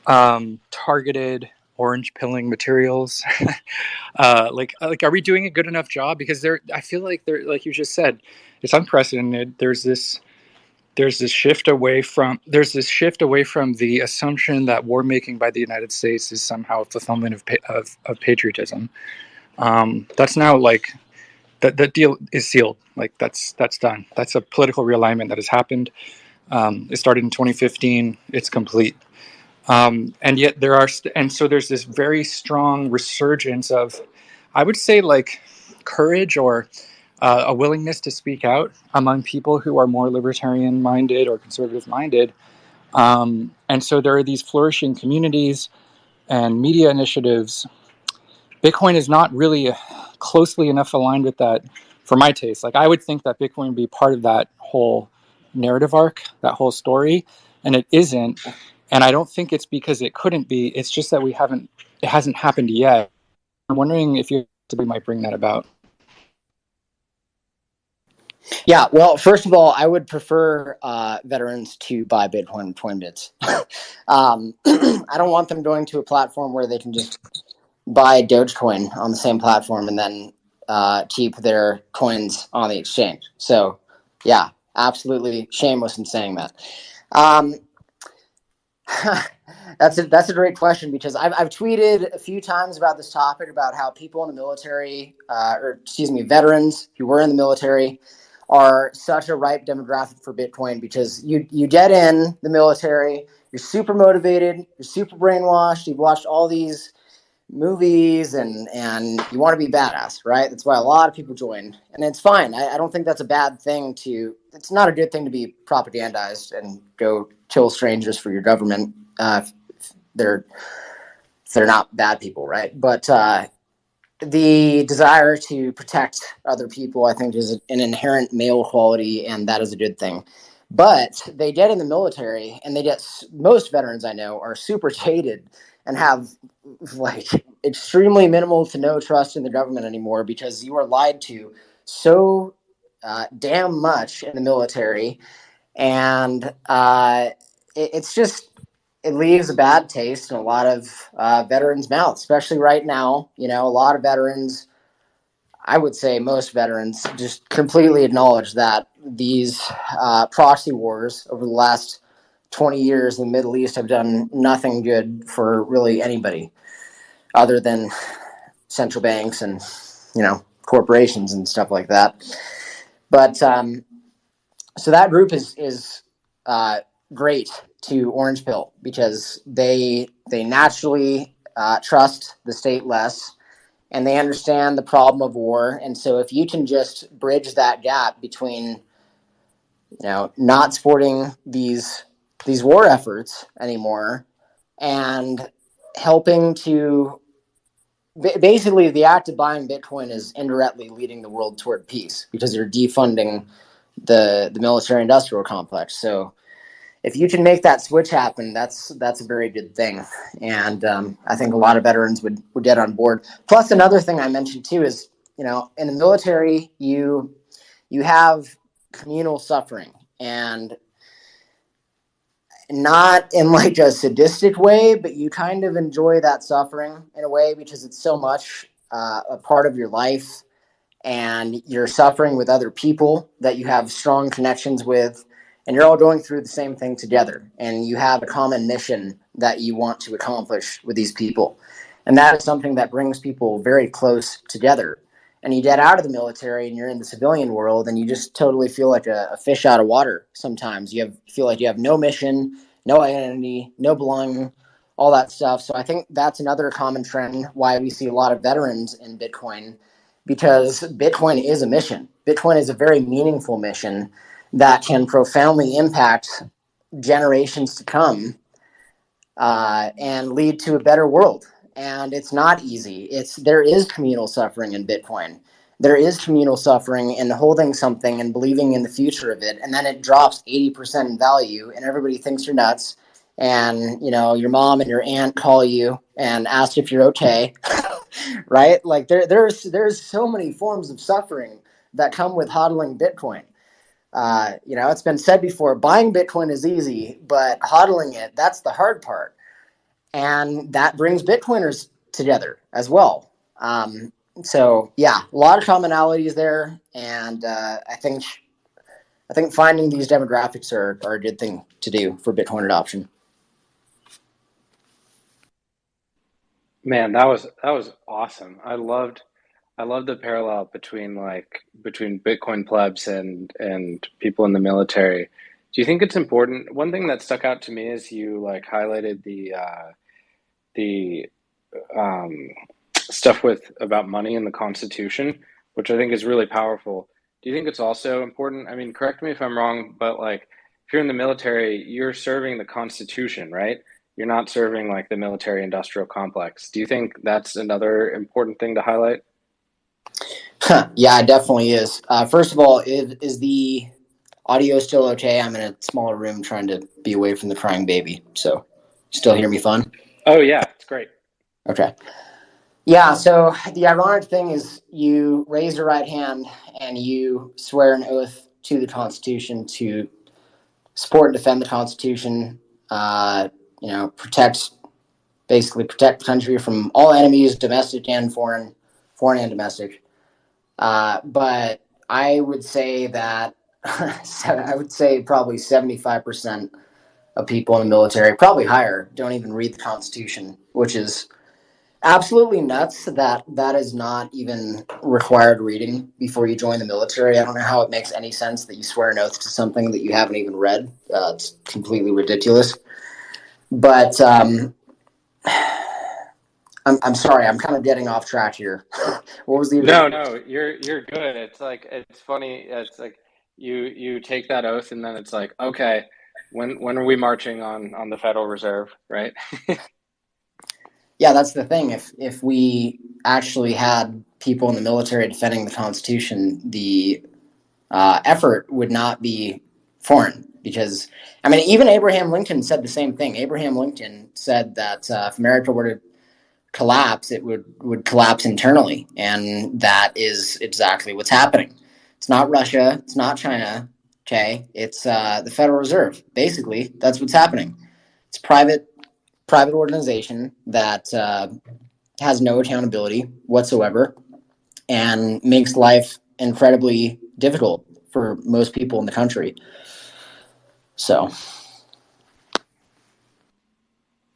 targeted orange pilling materials? Like, are we doing a good enough job? Because I feel like like you just said, it's unprecedented. There's this shift away from the assumption that war making by the United States is somehow a fulfillment of patriotism. That's now like that deal is sealed. Like that's done. That's a political realignment that has happened. It started in 2015. It's complete. And yet so there's this very strong resurgence of, I would say, like courage or a willingness to speak out among people who are more libertarian minded or conservative minded. And so there are these flourishing communities and media initiatives. Bitcoin is not really closely enough aligned with that for my taste. Like, I would think that Bitcoin would be part of that whole narrative arc, that whole story, and it isn't. And I don't think it's because it couldn't be. It's just that it hasn't happened yet. I'm wondering if you might bring that about. Yeah, well, first of all, I would prefer veterans to buy Bitcoin with Coinbits. I don't want them going to a platform where they can just buy Dogecoin on the same platform and then keep their coins on the exchange. So, yeah, absolutely shameless in saying that. That's a great question, because I've tweeted a few times about this topic, about how people in the military, veterans who were in the military, are such a ripe demographic for Bitcoin, because you get in the military, you're super motivated, you're super brainwashed, you've watched all these movies, and you want to be badass, right? That's why a lot of people join, and it's fine. I don't think that's a bad thing it's not a good thing to be propagandized and go kill strangers for your government if they're not bad people, right? But the desire to protect other people, I think, is an inherent male quality, and that is a good thing. But they get in the military, and most veterans I know are super jaded and have like extremely minimal to no trust in the government anymore, because you are lied to so damn much in the military, and it leaves a bad taste in a lot of veterans' mouths, especially right now. A lot of veterans, I would say most veterans, just completely acknowledge that these proxy wars over the last 20 years in the Middle East have done nothing good for really anybody other than central banks and, corporations and stuff like that. But so that group is great to orange pill, because they naturally trust the state less, and they understand the problem of war. And so if you can just bridge that gap between, not supporting these war efforts anymore and helping to basically, the act of buying Bitcoin is indirectly leading the world toward peace, because you're defunding the military industrial complex. So if you can make that switch happen, that's a very good thing. And I think a lot of veterans would get on board. Plus, another thing I mentioned too is in the military, you have communal suffering, and not in like a sadistic way, but you kind of enjoy that suffering in a way because it's so much a part of your life, and you're suffering with other people that you have strong connections with, and you're all going through the same thing together, and you have a common mission that you want to accomplish with these people. And that is something that brings people very close together. And you get out of the military and you're in the civilian world, and you just totally feel like a fish out of water. Sometimes feel like you have no mission, no identity, no belonging, all that stuff. So I think that's another common trend why we see a lot of veterans in Bitcoin, because Bitcoin is a mission. Bitcoin is a very meaningful mission that can profoundly impact generations to come, and lead to a better world. And it's not easy. There is communal suffering in Bitcoin. There is communal suffering in holding something and believing in the future of it, and then it drops 80% in value, and everybody thinks you're nuts. And your mom and your aunt call you and ask if you're okay, right? Like there's so many forms of suffering that come with hodling Bitcoin. It's been said before, buying Bitcoin is easy, but hodling it, that's the hard part. And that brings Bitcoiners together as well. So yeah, a lot of commonalities there. And I think finding these demographics are a good thing to do for Bitcoin adoption. Man, that was awesome. I loved the parallel between Bitcoin plebs and people in the military. Do you think it's important? One thing that stuck out to me is you highlighted the stuff about money in the Constitution, which I think is really powerful. Do you think it's also important? I mean, correct me if I'm wrong, but if you're in the military, you're serving the Constitution, right? You're not serving the military industrial complex. Do you think that's another important thing to highlight? Yeah, it definitely is. First of all, is the audio still okay? I'm in a smaller room trying to be away from the crying baby. So still hear me fine? Oh yeah, it's great. Okay. Yeah, so the ironic thing is you raise your right hand and you swear an oath to the Constitution to support and defend the Constitution, protect the country from all enemies, domestic and foreign and domestic. But I would say that probably 75% of people in the military, probably higher, don't even read the Constitution, which is absolutely nuts. That is not even required reading before you join the military. I don't know how it makes any sense that you swear an oath to something that you haven't even read. It's completely ridiculous. But I'm sorry, I'm kind of getting off track here. What was the No, you're good. It's it's funny. It's you take that oath and then it's okay, when are we marching on the Federal Reserve, right? Yeah, that's the thing. If we actually had people in the military defending the Constitution, the effort would not be foreign. Because even Abraham Lincoln said the same thing. Abraham Lincoln said that if America were to collapse, it would collapse internally, and that is exactly what's happening. It's not Russia, it's not China, okay? It's the Federal Reserve. Basically, that's what's happening. It's private organization that has no accountability whatsoever and makes life incredibly difficult for most people in the country. So,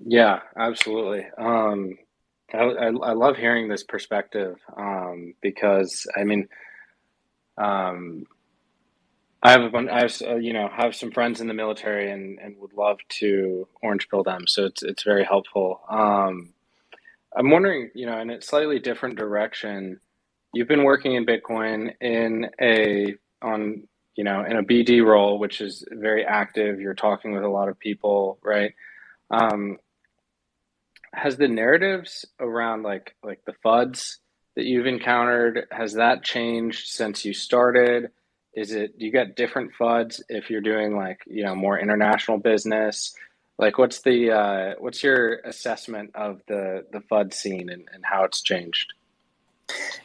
Yeah, absolutely. I love hearing this perspective, because I have some friends in the military and would love to orange pill them. So it's very helpful. I'm wondering, in a slightly different direction, you've been working in Bitcoin in a BD role, which is very active. You're talking with a lot of people, right? Has the narratives around the FUDs that you've encountered, has that changed since you started? Do you get different FUDs if you're doing more international business? What's your assessment of the FUD scene and how it's changed?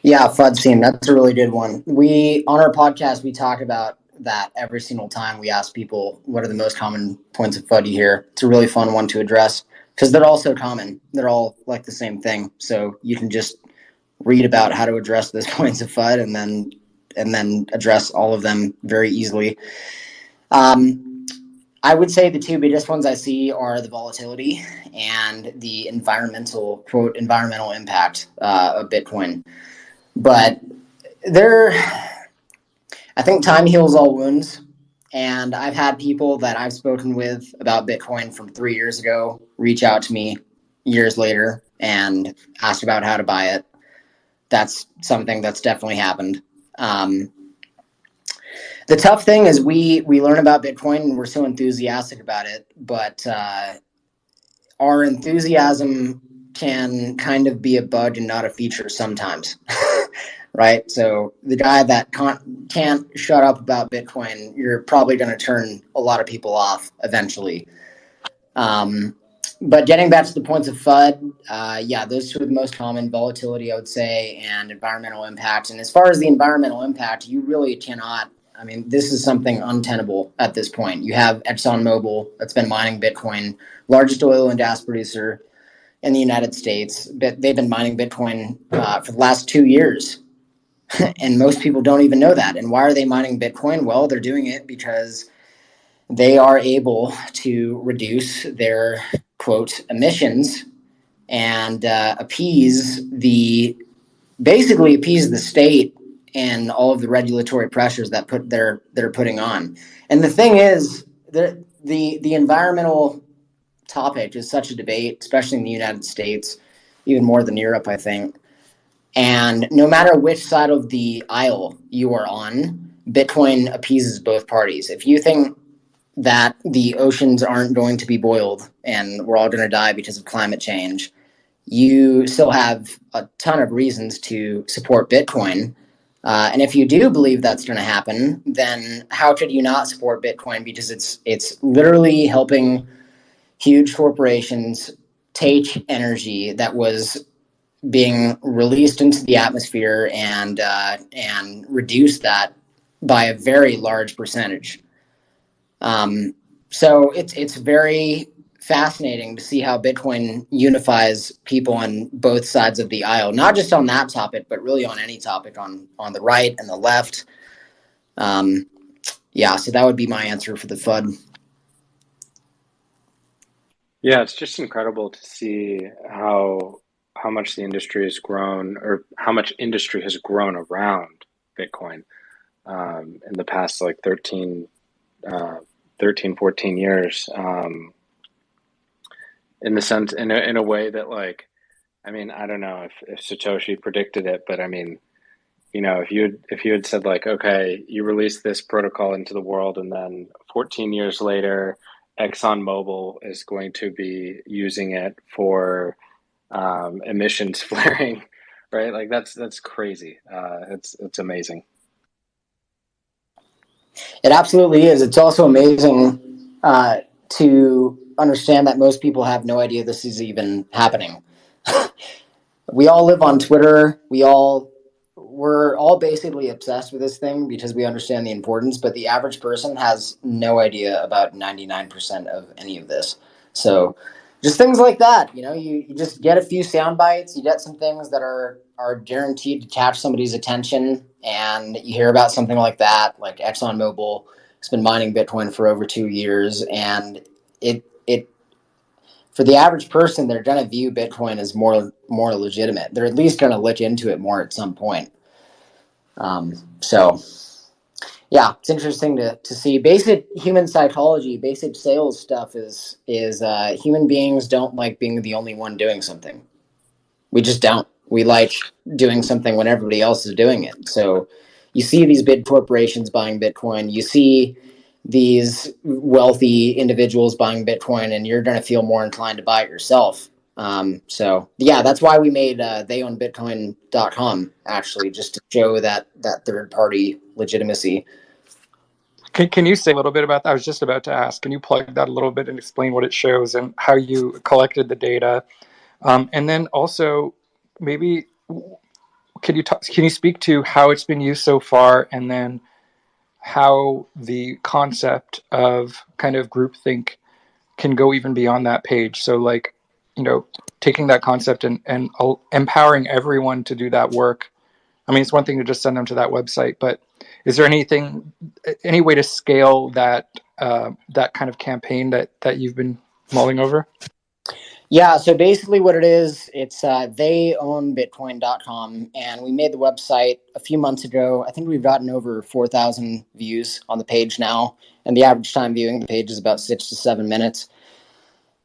Yeah, FUD scene. That's a really good one. On our podcast, we talk about that every single time. We ask people what are the most common points of FUD you hear. It's a really fun one to address because they're all so common. They're all like the same thing. So you can just read about how to address those points of FUD and then address all of them very easily. I would say the two biggest ones I see are the volatility and the environmental impact of Bitcoin. But I think time heals all wounds. And I've had people that I've spoken with about Bitcoin from 3 years ago reach out to me years later and ask about how to buy it. That's something that's definitely happened. The tough thing is we learn about Bitcoin and we're so enthusiastic about it, but our enthusiasm can kind of be a bug and not a feature sometimes. Right? So the guy that can't shut up about Bitcoin, you're probably going to turn a lot of people off eventually. But getting back to the points of FUD, yeah, those two are the most common: volatility, I would say, and environmental impact. And as far as the environmental impact, you really cannot. I mean, this is something untenable at this point. You have ExxonMobil that's been mining Bitcoin, largest oil and gas producer in the United States. But they've been mining Bitcoin for the last 2 years. And most people don't even know that. And why are they mining Bitcoin? Well, they're doing it because they are able to reduce their quote emissions and basically appease the state and all of the regulatory pressures that they're putting on. And the thing is, the environmental topic is such a debate, especially in the United States, even more than Europe, I think. And no matter which side of the aisle you are on, Bitcoin appeases both parties. If you think that the oceans aren't going to be boiled and we're all going to die because of climate change, you still have a ton of reasons to support Bitcoin. And if you do believe that's going to happen, then how could you not support Bitcoin? Because it's literally helping huge corporations take energy that was being released into the atmosphere and reduce that by a very large percentage. So it's very fascinating to see how Bitcoin unifies people on both sides of the aisle, not just on that topic, but really on any topic on the right and the left. Yeah, so that would be my answer for the FUD. Yeah, it's just incredible to see how much the industry has grown, or how much industry has grown around Bitcoin in the past like 14 years. In the sense, in a way that, like, I mean, I don't know if Satoshi predicted it, but I mean, if you had said, like, okay, you release this protocol into the world, and then 14 years later, ExxonMobil is going to be using it for emissions flaring, right? Like that's crazy. It's amazing. It absolutely is. It's also amazing to understand that most people have no idea this is even happening. We all live on Twitter. We're all basically obsessed with this thing because we understand the importance, but the average person has no idea about 99% of any of this. So just things like that, you just get a few sound bites, you get some things that are guaranteed to catch somebody's attention, and you hear about something like that, like ExxonMobil has been mining Bitcoin for over 2 years, and it for the average person, they're going to view Bitcoin as more legitimate. They're at least going to look into it more at some point. So yeah, it's interesting to see. Basic human psychology, basic sales stuff is human beings don't like being the only one doing something. We just don't. We like doing something when everybody else is doing it. So you see these big corporations buying Bitcoin. You see these wealthy individuals buying Bitcoin, and you're going to feel more inclined to buy it yourself. So yeah, that's why we made theyownbitcoin.com, actually, just to show that third party legitimacy. Can you say a little bit about that? I was just about to ask. Can you plug that a little bit and explain what it shows and how you collected the data? And then also, maybe, can you speak to how it's been used so far, and then how the concept of kind of groupthink can go even beyond that page? So like, taking that concept and empowering everyone to do that work. I mean, it's one thing to just send them to that website, but is there any way to scale that that kind of campaign that you've been mulling over? Yeah, so basically what it is, it's theyownbitcoin.com, and we made the website a few months ago. I think we've gotten over 4,000 views on the page now, and the average time viewing the page is about 6 to 7 minutes.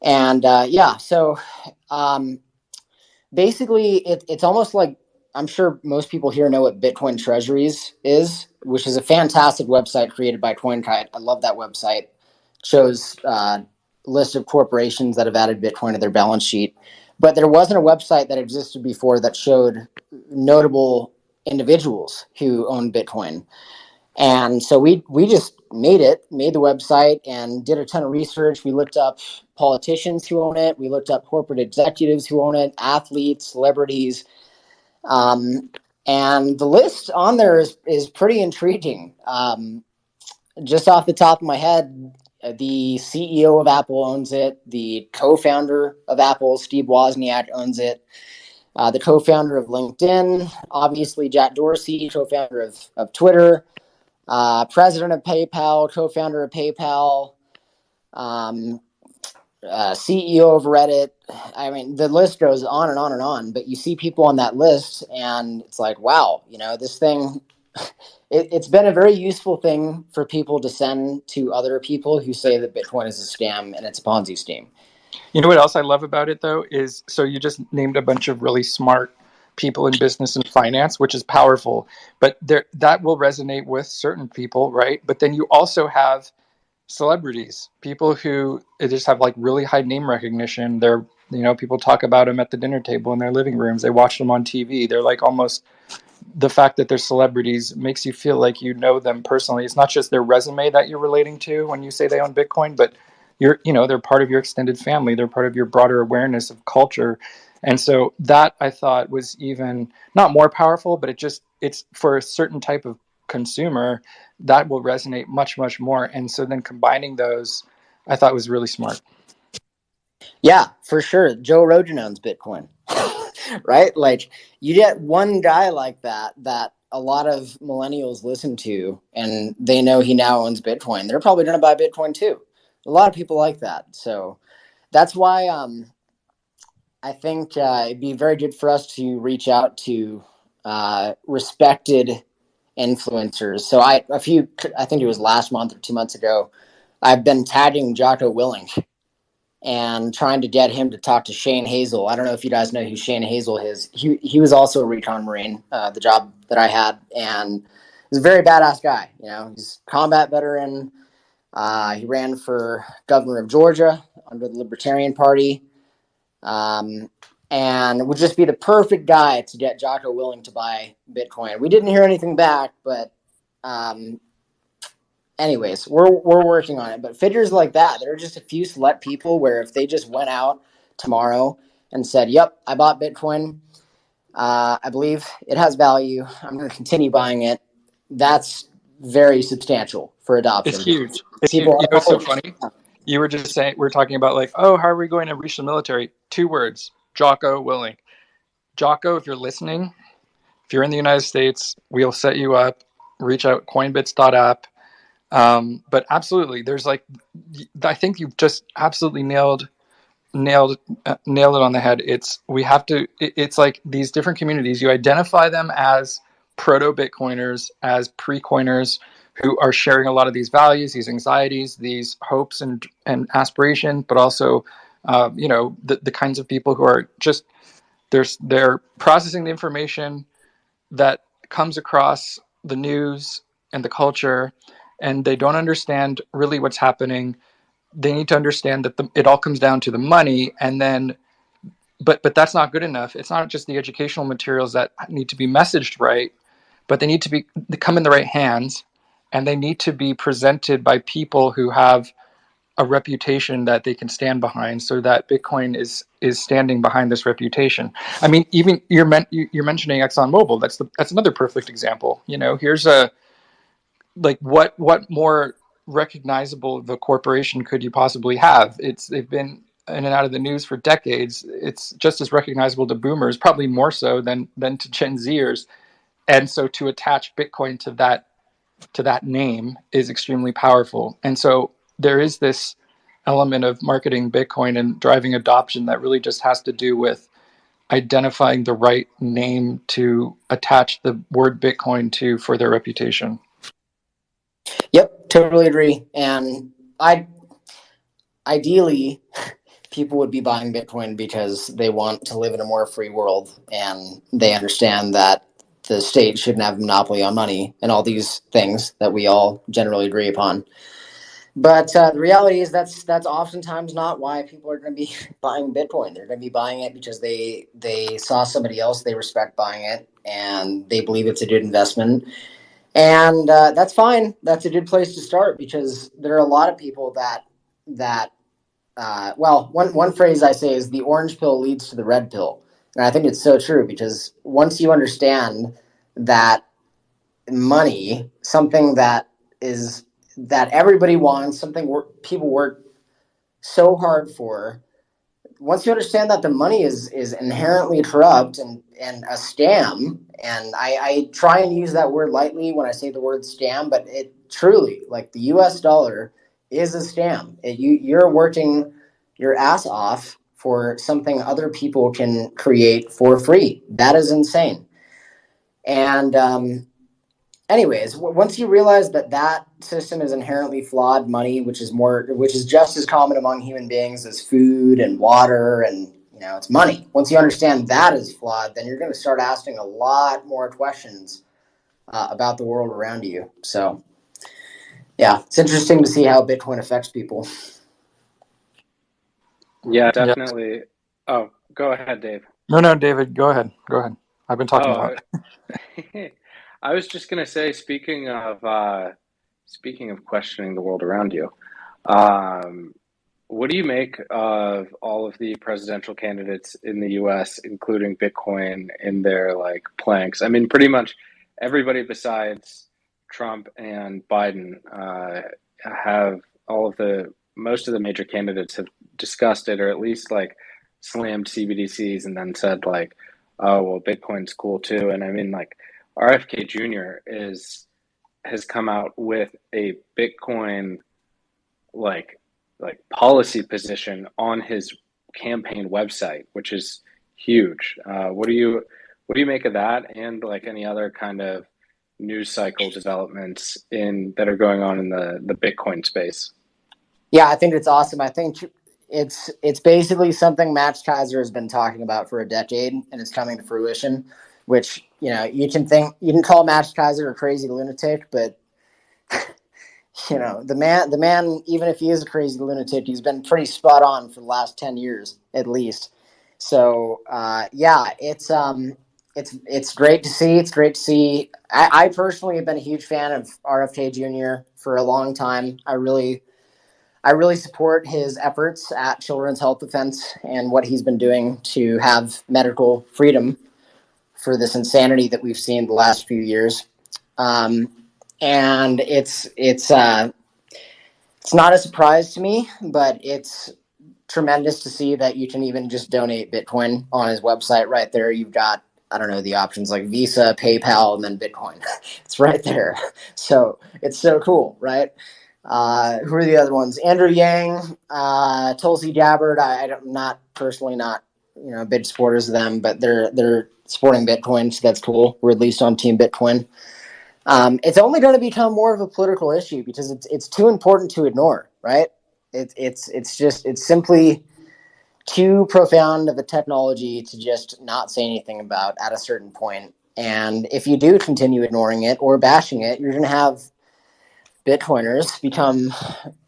And so basically it's almost like, I'm sure most people here know what Bitcoin Treasuries is, which is a fantastic website created by CoinKite. I love that website. It shows list of corporations that have added Bitcoin to their balance sheet. But there wasn't a website that existed before that showed notable individuals who own Bitcoin. And so we just made the website and did a ton of research. We looked up politicians who own it. We looked up corporate executives who own it, athletes, celebrities. And the list on there is pretty intriguing. Just off the top of my head, the CEO of Apple owns it. The co-founder of Apple, Steve Wozniak, owns it. The co-founder of LinkedIn, obviously Jack Dorsey, co-founder of Twitter, president of PayPal, co-founder of PayPal, CEO of Reddit. I mean, the list goes on and on and on, but you see people on that list and it's like, wow, this thing, it's been a very useful thing for people to send to other people who say that Bitcoin is a scam and it's a Ponzi scheme. You know what else I love about it, though, is so you just named a bunch of really smart people in business and finance, which is powerful, but that will resonate with certain people, right? But then you also have celebrities, people who just have like really high name recognition. They're, people talk about them at the dinner table in their living rooms. They watch them on TV. They're like almost, the fact that they're celebrities makes you feel like you know them personally. It's not just their resume that you're relating to when you say they own Bitcoin, but they're part of your extended family. They're part of your broader awareness of culture. And so that, I thought, was even not more powerful, but it's for a certain type of consumer that will resonate much, much more. And so then combining those, I thought was really smart. Yeah, for sure. Joe Rogan owns Bitcoin, right? Like, you get one guy like that a lot of millennials listen to, and they know he now owns Bitcoin. They're probably going to buy Bitcoin too. A lot of people like that. So that's why I think it'd be very good for us to reach out to respected influencers. So I think it was last month or 2 months ago, I've been tagging Jocko Willink and trying to get him to talk to Shane Hazel. I don't know if you guys know who Shane Hazel is. He was also a recon Marine, the job that I had, and he's a very badass guy. He's a combat veteran. He ran for governor of Georgia under the Libertarian Party, and would just be the perfect guy to get Jocko Willink to buy Bitcoin. We didn't hear anything back, but anyways, we're working on it. But figures like that, there are just a few select people where if they just went out tomorrow and said, yep, I bought Bitcoin, I believe it has value, I'm going to continue buying it, that's very substantial for adoption. It's huge. It's huge. It's so funny. You were just saying, we're talking about like, how are we going to reach the military? 2 words, Jocko Willink. Jocko, if you're listening, if you're in the United States, we'll set you up. Reach out, coinbits.app. But absolutely, there's like, I think you've just absolutely nailed it on the head. It's like these different communities, you identify them as proto-Bitcoiners, as pre-coiners who are sharing a lot of these values, these anxieties, these hopes and aspirations, but also, the kinds of people who are just, they're processing the information that comes across the news and the culture, and they don't understand really what's happening. They need to understand that it all comes down to the money, and then, but that's not good enough. It's not just the educational materials that need to be messaged right, but they come in the right hands, and they need to be presented by people who have a reputation that they can stand behind, so that Bitcoin is standing behind this reputation. I mean, even you're mentioning ExxonMobil. That's another perfect example. Here's a like what more recognizable of a corporation could you possibly have? They've been in and out of the news for decades. It's just as recognizable to boomers, probably more so than to Gen Zers. And so to attach Bitcoin to that name is extremely powerful. And so there is this element of marketing Bitcoin and driving adoption that really just has to do with identifying the right name to attach the word Bitcoin to for their reputation. Yep, totally agree. And ideally, people would be buying Bitcoin because they want to live in a more free world, and they understand that the state shouldn't have a monopoly on money and all these things that we all generally agree upon. But the reality is that's oftentimes not why people are going to be buying Bitcoin. They're going to be buying it because they saw somebody else they respect buying it, and they believe it's a good investment. And that's fine. That's a good place to start, because there are a lot of people that one phrase I say is the orange pill leads to the red pill. And I think it's so true, because once you understand that money, something that everybody wants, something people work so hard for, once you understand that the money is inherently corrupt and a scam, and I try and use that word lightly when I say the word scam, but it truly, like, the US dollar is a scam. You're working your ass off for something other people can create for free. That is insane. And anyways, once you realize that system is inherently flawed, money, which is just as common among human beings as food and water, and it's money. Once you understand that is flawed, then you're going to start asking a lot more questions about the world around you. So, yeah, it's interesting to see how Bitcoin affects people. Yeah, definitely. Oh, go ahead, Dave. No, David, go ahead. I've been talking a lot. I was just going to say, speaking of questioning the world around you, what do you make of all of the presidential candidates in the U.S., including Bitcoin, in their planks? I mean, pretty much everybody besides Trump and Biden have most of the major candidates have discussed it, or at least slammed CBDCs and then said oh, well, Bitcoin's cool too. And I mean, RFK Jr. has come out with a Bitcoin policy position on his campaign website, which is huge. What do you make of that, and any other kind of news cycle developments that are going on in the Bitcoin space? Yeah, I think it's awesome. I think it's basically something Max Kaiser has been talking about for a decade, and it's coming to fruition. Which you can call Max Kaiser a crazy lunatic, but the man, even if he is a crazy lunatic, he's been pretty spot on for the last 10 years at least. So yeah, it's great to see. It's great to see. I personally have been a huge fan of RFK Jr. for a long time. I really support his efforts at Children's Health Defense and what he's been doing to have medical freedom for this insanity that we've seen the last few years. And it's not a surprise to me, but it's tremendous to see that you can even just donate Bitcoin on his website right there. You've got, I don't know, the options like Visa, PayPal, and then Bitcoin. It's right there. So it's so cool, right? Who are the other ones? Andrew Yang, Tulsi Gabbard. I'm not personally big supporters of them, but they're supporting Bitcoin, so that's cool. We're at least on Team Bitcoin. It's only going to become more of a political issue because it's too important to ignore, right? It's simply too profound of a technology to just not say anything about at a certain point. And if you do continue ignoring it or bashing it, you're going to have Bitcoiners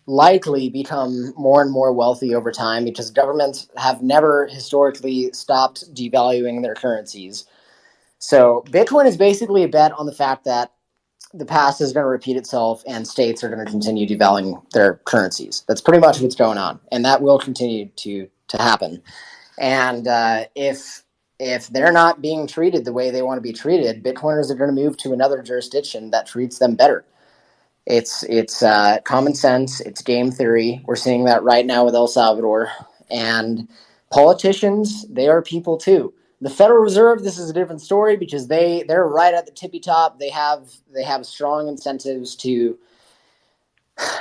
likely become more and more wealthy over time, because governments have never historically stopped devaluing their currencies. So Bitcoin is basically a bet on the fact that the past is going to repeat itself, and states are going to continue devaluing their currencies. That's pretty much what's going on, and that will continue to happen. And if they're not being treated the way they want to be treated, Bitcoiners are going to move to another jurisdiction that treats them better. It's common sense. It's game theory. We're seeing that right now with El Salvador. And politicians, they are people too. The Federal Reserve, this is a different story because they're right at the tippy top. They have strong incentives to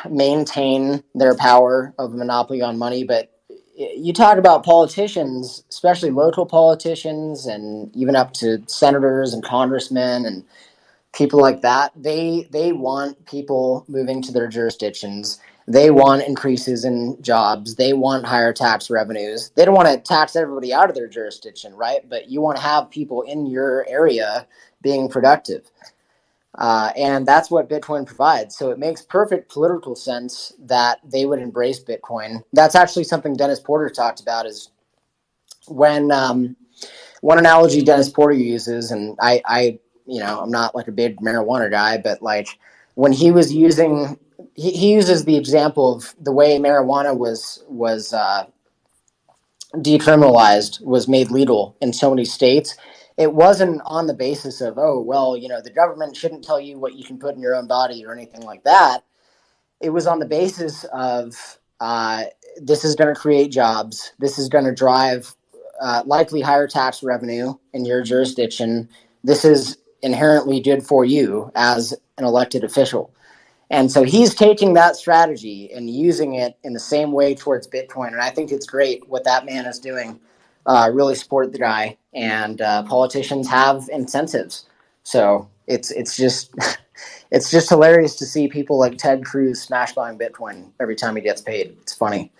maintain their power of monopoly on money. But you talk about politicians, especially local politicians, and even up to senators and congressmen and people like that, they want people moving to their jurisdictions. They want increases in jobs. They want higher tax revenues. They don't want to tax everybody out of their jurisdiction, right? But you want to have people in your area being productive. And that's what Bitcoin provides. So it makes perfect political sense that they would embrace Bitcoin. That's actually something Dennis Porter talked about, is when one analogy Dennis Porter uses, and I I'm not like a big marijuana guy, but like when he was using, he uses the example of the way marijuana was decriminalized, was made legal in so many states. It wasn't on the basis of, oh, well, the government shouldn't tell you what you can put in your own body or anything like that. It was on the basis of this is going to create jobs. This is going to drive likely higher tax revenue in your jurisdiction. This is inherently good for you as an elected official. And so he's taking that strategy and using it in the same way towards Bitcoin. And I think it's great what that man is doing. Really support the guy. And politicians have incentives. So it's just it's just hilarious to see people like Ted Cruz smash buying Bitcoin every time he gets paid. It's funny.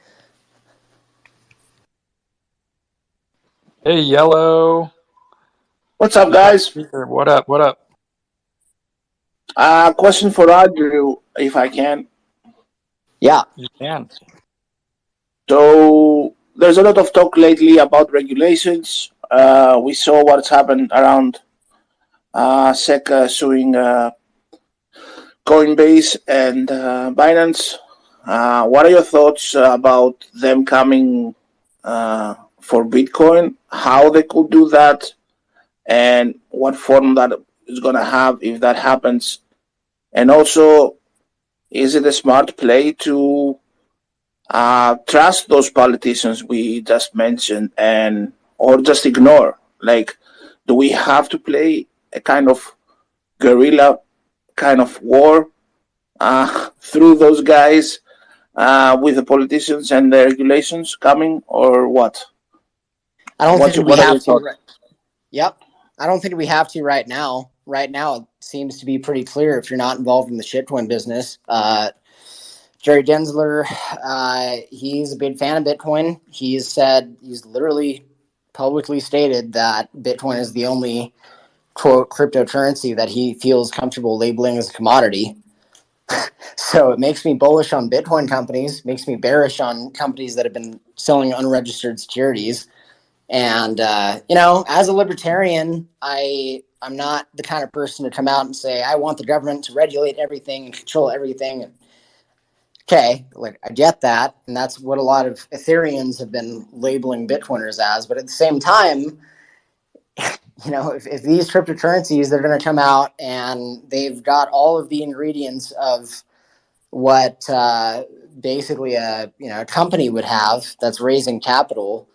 Hey, Yellow. What's up, guys? What up? What up? Question for Andrew, if I can. Yeah. You can. So there's a lot of talk lately about regulations. We saw what's happened around SEC suing Coinbase and Binance. What are your thoughts about them coming for Bitcoin? How they could do that, and what form that is going to have if that happens? And also, is it a smart play to trust those politicians we just mentioned, or just ignore? Like, do we have to play a kind of guerrilla kind of war through those guys with the politicians and the regulations coming, or what? I don't think we have to. Yep. I don't think we have to right now. Right now, it seems to be pretty clear if you're not involved in the shitcoin business. Jerry Gensler, he's a big fan of Bitcoin. He's literally publicly stated that Bitcoin is the only, quote, cryptocurrency that he feels comfortable labeling as a commodity. So it makes me bullish on Bitcoin companies, makes me bearish on companies that have been selling unregistered securities. And, as a libertarian, I'm not the kind of person to come out and say, I want the government to regulate everything and control everything. Okay, like I get that. And that's what a lot of Ethereans have been labeling Bitcoiners as. But at the same time, if these cryptocurrencies, they're going to come out and they've got all of the ingredients of what basically a company would have that's raising capital,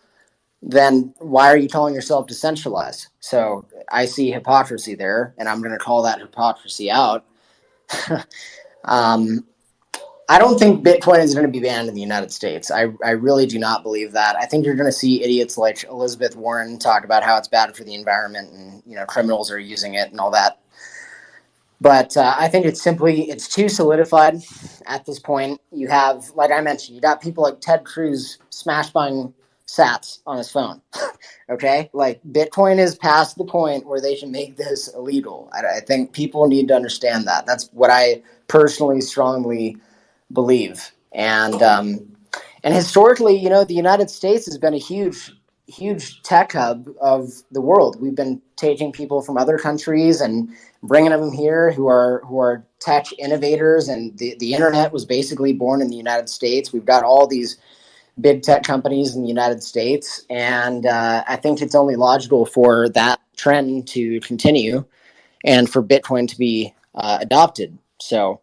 then why are you calling yourself decentralized? So I see hypocrisy there, and I'm going to call that hypocrisy out. I don't think Bitcoin is going to be banned in the United States. I really do not believe that. I think you're going to see idiots like Elizabeth Warren talk about how it's bad for the environment and criminals are using it and all that. But I think it's too solidified at this point. You have, like I mentioned, you got people like Ted Cruz smash buying sats on his phone. Okay? Like, Bitcoin is past the point where they should make this illegal. I think people need to understand that. That's what I personally strongly believe. And historically, the United States has been a huge huge tech hub of the world. We've been taking people from other countries and bringing them here who are tech innovators, and the internet was basically born in the United States. We've got all these big tech companies in the United States, and I think it's only logical for that trend to continue and for Bitcoin to be adopted. So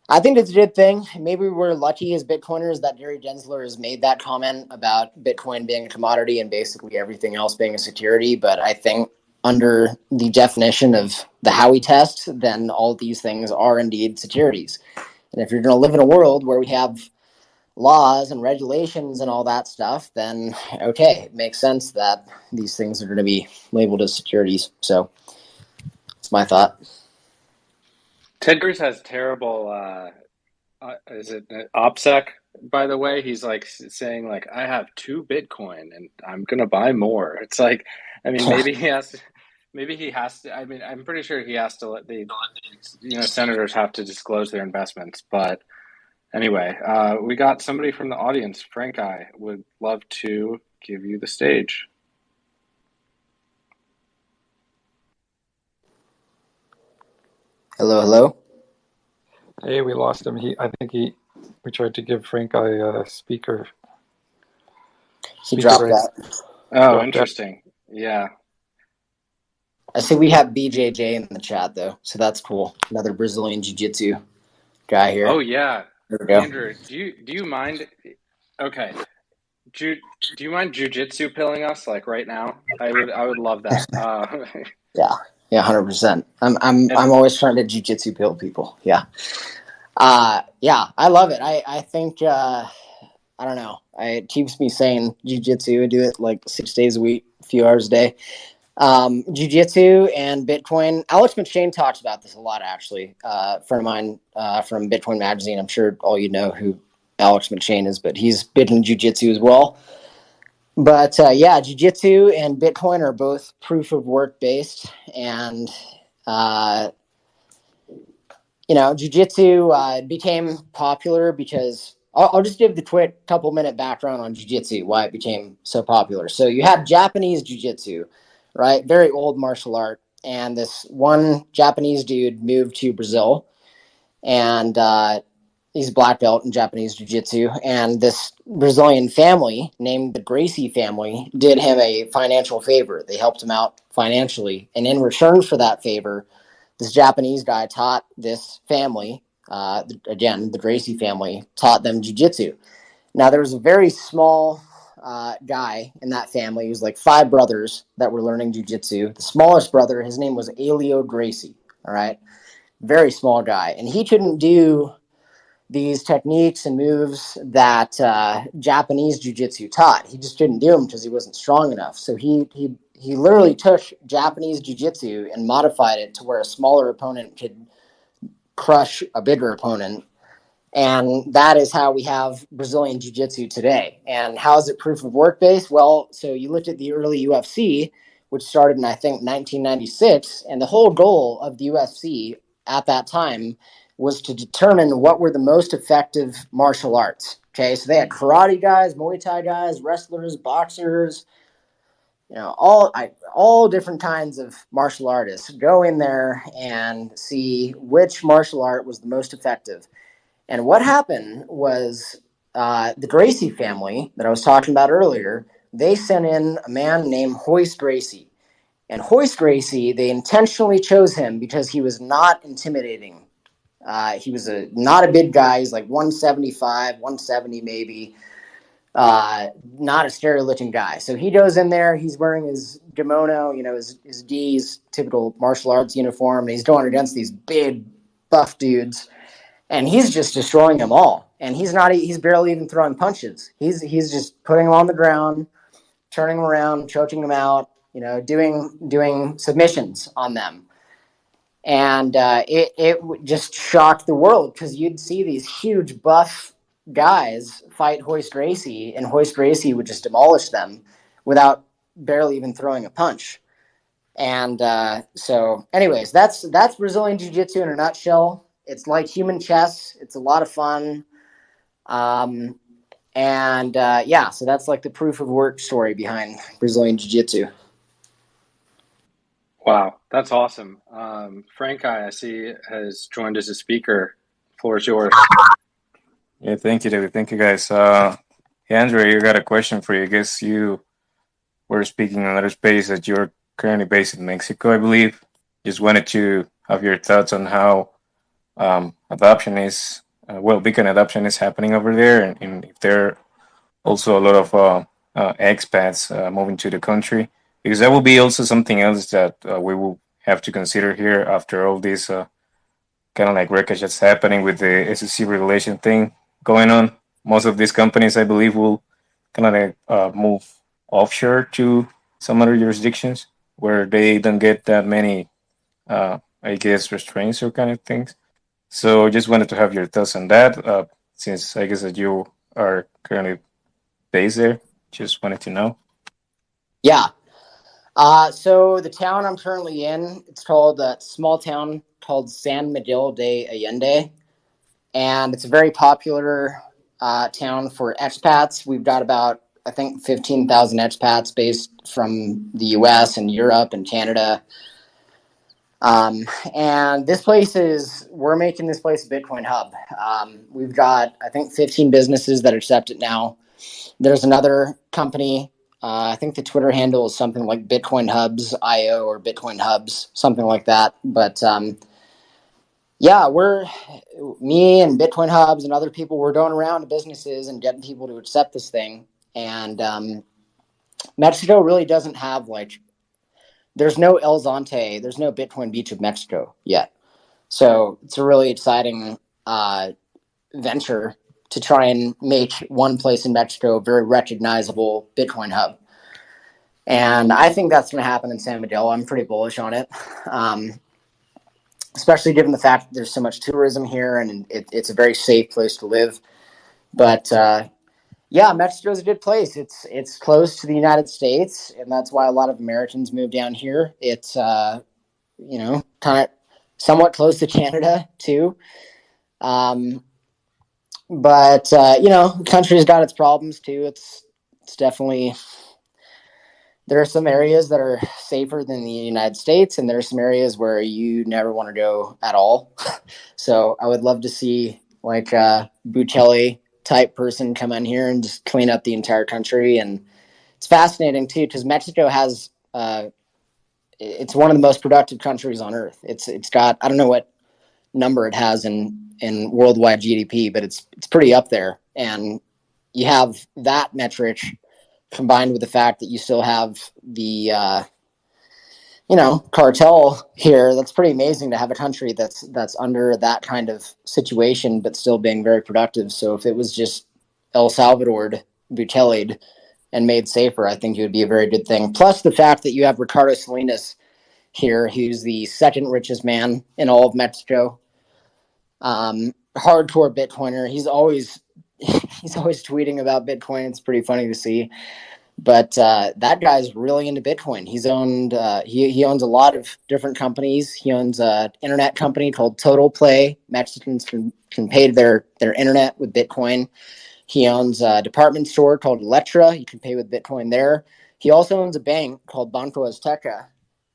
I think it's a good thing. Maybe we're lucky as Bitcoiners that Gary Gensler has made that comment about Bitcoin being a commodity and basically everything else being a security. But I think under the definition of the Howey test, then all these things are indeed securities. And if you're going to live in a world where we have laws and regulations and all that stuff, then okay, it makes sense that these things are going to be labeled as securities. So that's my thought. Ted Cruz has terrible, is it OPSEC, by the way? He's like saying like, I have 2 Bitcoin and I'm going to buy more. It's like, I mean, maybe he has to, I mean, I'm pretty sure he has to let the, senators have to disclose their investments. But anyway, we got somebody from the audience. Frank, I would love to give you the stage. Hello. Hey, we lost him. We tried to give Frank a speaker. He dropped out. Oh, interesting. Yeah. I see we have BJJ in the chat though, so that's cool. Another Brazilian Jiu-Jitsu guy here. Oh yeah. There we go. Andrew, do you mind? Okay. Do you mind Jiu-Jitsu pilling us like right now? I would love that. Yeah, 100%. I'm always trying to Jiu-Jitsu pill people. Yeah, I love it. I think I don't know. It keeps me sane. Jiu-Jitsu, I do it like 6 days a week, a few hours a day. Jiu-Jitsu and Bitcoin. Alex McShane talks about this a lot, actually. A friend of mine from Bitcoin Magazine. I'm sure all you know who Alex McShane is, but he's big in Jiu-Jitsu as well. But Jiu-Jitsu and Bitcoin are both proof of work based, and Jiu-Jitsu became popular because I'll just give the quick couple minute background on Jiu-Jitsu, why it became so popular. So you have Japanese Jiu-Jitsu, right? Very old martial art, and this one Japanese dude moved to Brazil, and he's a black belt in Japanese Jiu-Jitsu, and this Brazilian family named the Gracie family did him a financial favor. They helped him out financially, and in return for that favor, this Japanese guy taught this family, again, the Gracie family, taught them Jiu-Jitsu. Now, there was a very small guy in that family. He was like 5 brothers that were learning Jiu-Jitsu. The smallest brother, his name was Elio Gracie, all right? Very small guy, and he couldn't do these techniques and moves that Japanese Jiu-Jitsu taught. He just couldn't do them because he wasn't strong enough. So he literally took Japanese Jiu-Jitsu and modified it to where a smaller opponent could crush a bigger opponent. And that is how we have Brazilian Jiu-Jitsu today. And how is it proof of work based? Well, so you looked at the early UFC, which started in, I think, 1996. And the whole goal of the UFC at that time was to determine what were the most effective martial arts. Okay, so they had karate guys, Muay Thai guys, wrestlers, boxers, all different kinds of martial artists. Go in there and see which martial art was the most effective. And what happened was the Gracie family that I was talking about earlier, they sent in a man named Royce Gracie. And Royce Gracie, they intentionally chose him because he was not intimidating. He was not a big guy. He's like 175, 170 maybe. Not a stereo-looking guy. So he goes in there. He's wearing his kimono, his D's typical martial arts uniform. And he's going against these big, buff dudes. And he's just destroying them all. And he's barely even throwing punches. He's just putting them on the ground, turning them around, choking them out, doing submissions on them. And it just shocked the world because you'd see these huge buff guys fight Royce Gracie, and Royce Gracie would just demolish them without barely even throwing a punch. And so anyways, that's Brazilian Jiu-Jitsu in a nutshell. It's like human chess. It's a lot of fun. And so that's like the proof of work story behind Brazilian Jiu-Jitsu. Wow, that's awesome. Frank, I see, has joined as a speaker. Floor is yours. Yeah, thank you, David. Thank you, guys. Andrew, you got a question for you. I guess you were speaking on another space that you're currently based in Mexico, I believe. Just wanted to have your thoughts on how adoption is, Bitcoin adoption is happening over there, and if there are also a lot of expats moving to the country, because that will be also something else that we will have to consider here after all this kind of like wreckage that's happening with the SEC regulation thing going on. Most of these companies, I believe, will kind of like move offshore to some other jurisdictions where they don't get that many, I guess, restraints or kind of things. So just wanted to have your thoughts on that, since I guess that you are currently based there. Just wanted to know. Yeah. So the town I'm currently in, it's called a small town called San Miguel de Allende, and it's a very popular town for expats. We've got about, I think, 15,000 expats based from the U.S. and Europe and Canada. And this place we're making this place a Bitcoin hub. We've got, I think, 15 businesses that accept it now. There's another company, I think the Twitter handle is something like Bitcoin Hubs IO or Bitcoin Hubs, something like that. But me and Bitcoin Hubs and other people, we're going around to businesses and getting people to accept this thing. And Mexico really doesn't have there's no El Zonte, there's no Bitcoin Beach of Mexico yet. So it's a really exciting venture to try and make one place in Mexico a very recognizable Bitcoin hub. And I think that's going to happen in San Miguel. I'm pretty bullish on it, especially given the fact that there's so much tourism here and it's a very safe place to live. But Mexico is a good place. It's close to the United States, and that's why a lot of Americans move down here. It's kind of somewhat close to Canada too. But the country's got its problems too. It's definitely, there are some areas that are safer than the United States, and there are some areas where you never want to go at all. So I would love to see like a Bukele type person come in here and just clean up the entire country. And it's fascinating too, because Mexico has it's one of the most productive countries on earth. It's got, I don't know what number it has in worldwide GDP, but it's pretty up there. And you have that metric combined with the fact that you still have the cartel here. That's pretty amazing to have a country that's under that kind of situation but still being very productive. So if it was just El Salvador Bukele'd and made safer, I think it would be a very good thing. Plus the fact that you have Ricardo Salinas here, who's the second richest man in all of Mexico. Hardcore Bitcoiner. He's always tweeting about Bitcoin. It's pretty funny to see. But that guy's really into Bitcoin. He owns a lot of different companies. He owns an internet company called Total Play. Mexicans can pay their internet with Bitcoin. He owns a department store called Electra. You can pay with Bitcoin there. He also owns a bank called Banco Azteca.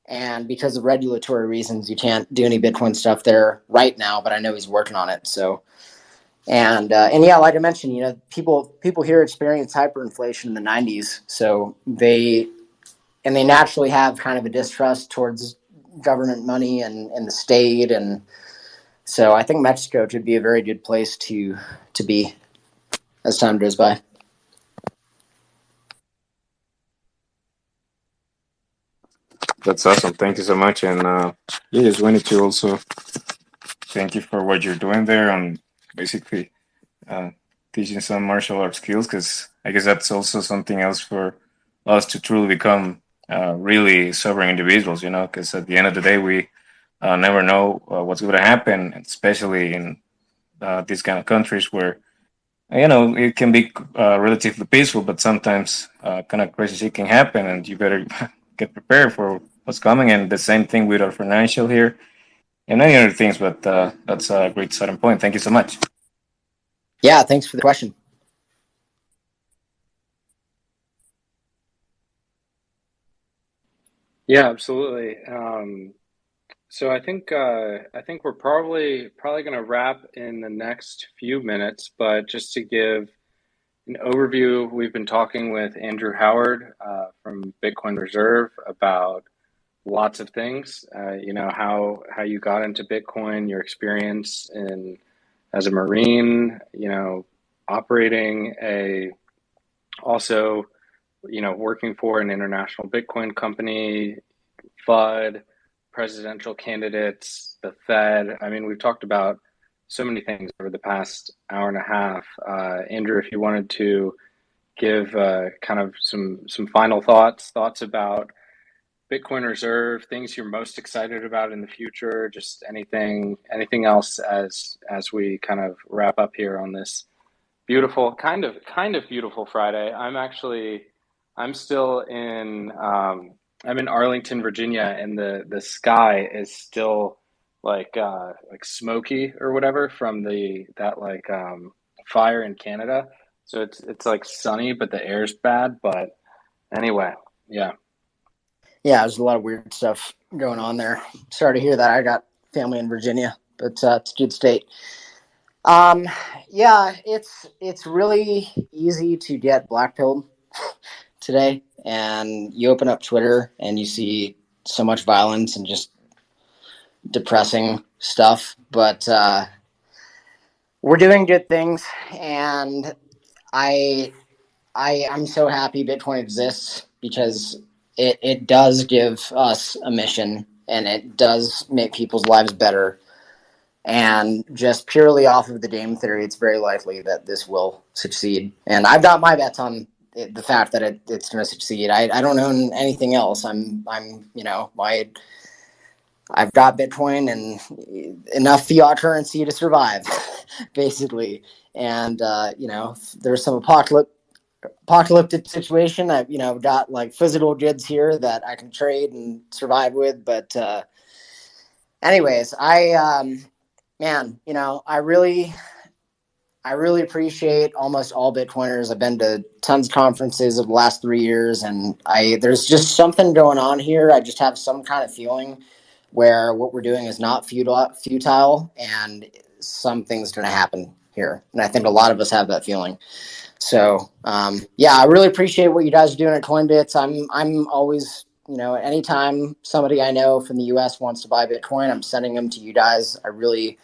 And because of regulatory reasons, you can't do any Bitcoin stuff there right now, but I know he's working on it. So, and like I mentioned, people here experience hyperinflation in the 90s. So they naturally have kind of a distrust towards government money and the state. And so I think Mexico could be a very good place to be as time goes by. That's awesome. Thank you so much. And just wanted to also thank you for what you're doing there and basically teaching some martial arts skills, because I guess that's also something else for us to truly become really sovereign individuals, because at the end of the day, we never know what's going to happen, especially in these kind of countries where, it can be relatively peaceful, but sometimes kind of crazy shit can happen, and you better get prepared for what's coming. And the same thing with our financial here and many other things, but that's a great starting point. Thank you so much. Yeah, thanks for the question. Yeah, absolutely. So I think we're probably going to wrap in the next few minutes, but just to give an overview, we've been talking with Andrew Howard from Bitcoin Reserve about lots of things. How you got into Bitcoin, your experience in as a Marine, operating a also, working for an international Bitcoin company, FUD, presidential candidates, the Fed. I mean, we've talked about so many things over the past hour and a half. Andrew, if you wanted to give kind of some final thoughts about Bitcoin Reserve, things you're most excited about in the future, just anything else as we kind of wrap up here on this beautiful, kind of beautiful Friday. I'm still in I'm in Arlington, Virginia, and the sky is still like smoky or whatever from that fire in Canada. So it's like sunny, but the air's bad. But anyway, yeah. Yeah, there's a lot of weird stuff going on there. Sorry to hear that. I got family in Virginia, but it's a good state. Um, yeah, it's really easy to get blackpilled today, and you open up Twitter and you see so much violence and just depressing stuff. But we're doing good things, and I I'm so happy Bitcoin exists because it does give us a mission and it does make people's lives better. And just purely off of the game theory, it's very likely that this will succeed. And I've got my bets on the fact that it's going to succeed. I don't own anything else. I've got Bitcoin and enough fiat currency to survive, basically. And there's some apocalyptic situation. I've got like physical goods here that I can trade and survive with. But anyways, man, I really appreciate almost all Bitcoiners. I've been to tons of conferences of the last 3 years, and there's just something going on here. I just have some kind of feeling where what we're doing is not futile, and something's going to happen here. And I think a lot of us have that feeling. So, yeah, I really appreciate what you guys are doing at Coinbits. I'm always, anytime somebody I know from the U.S. wants to buy Bitcoin, I'm sending them to you guys. I really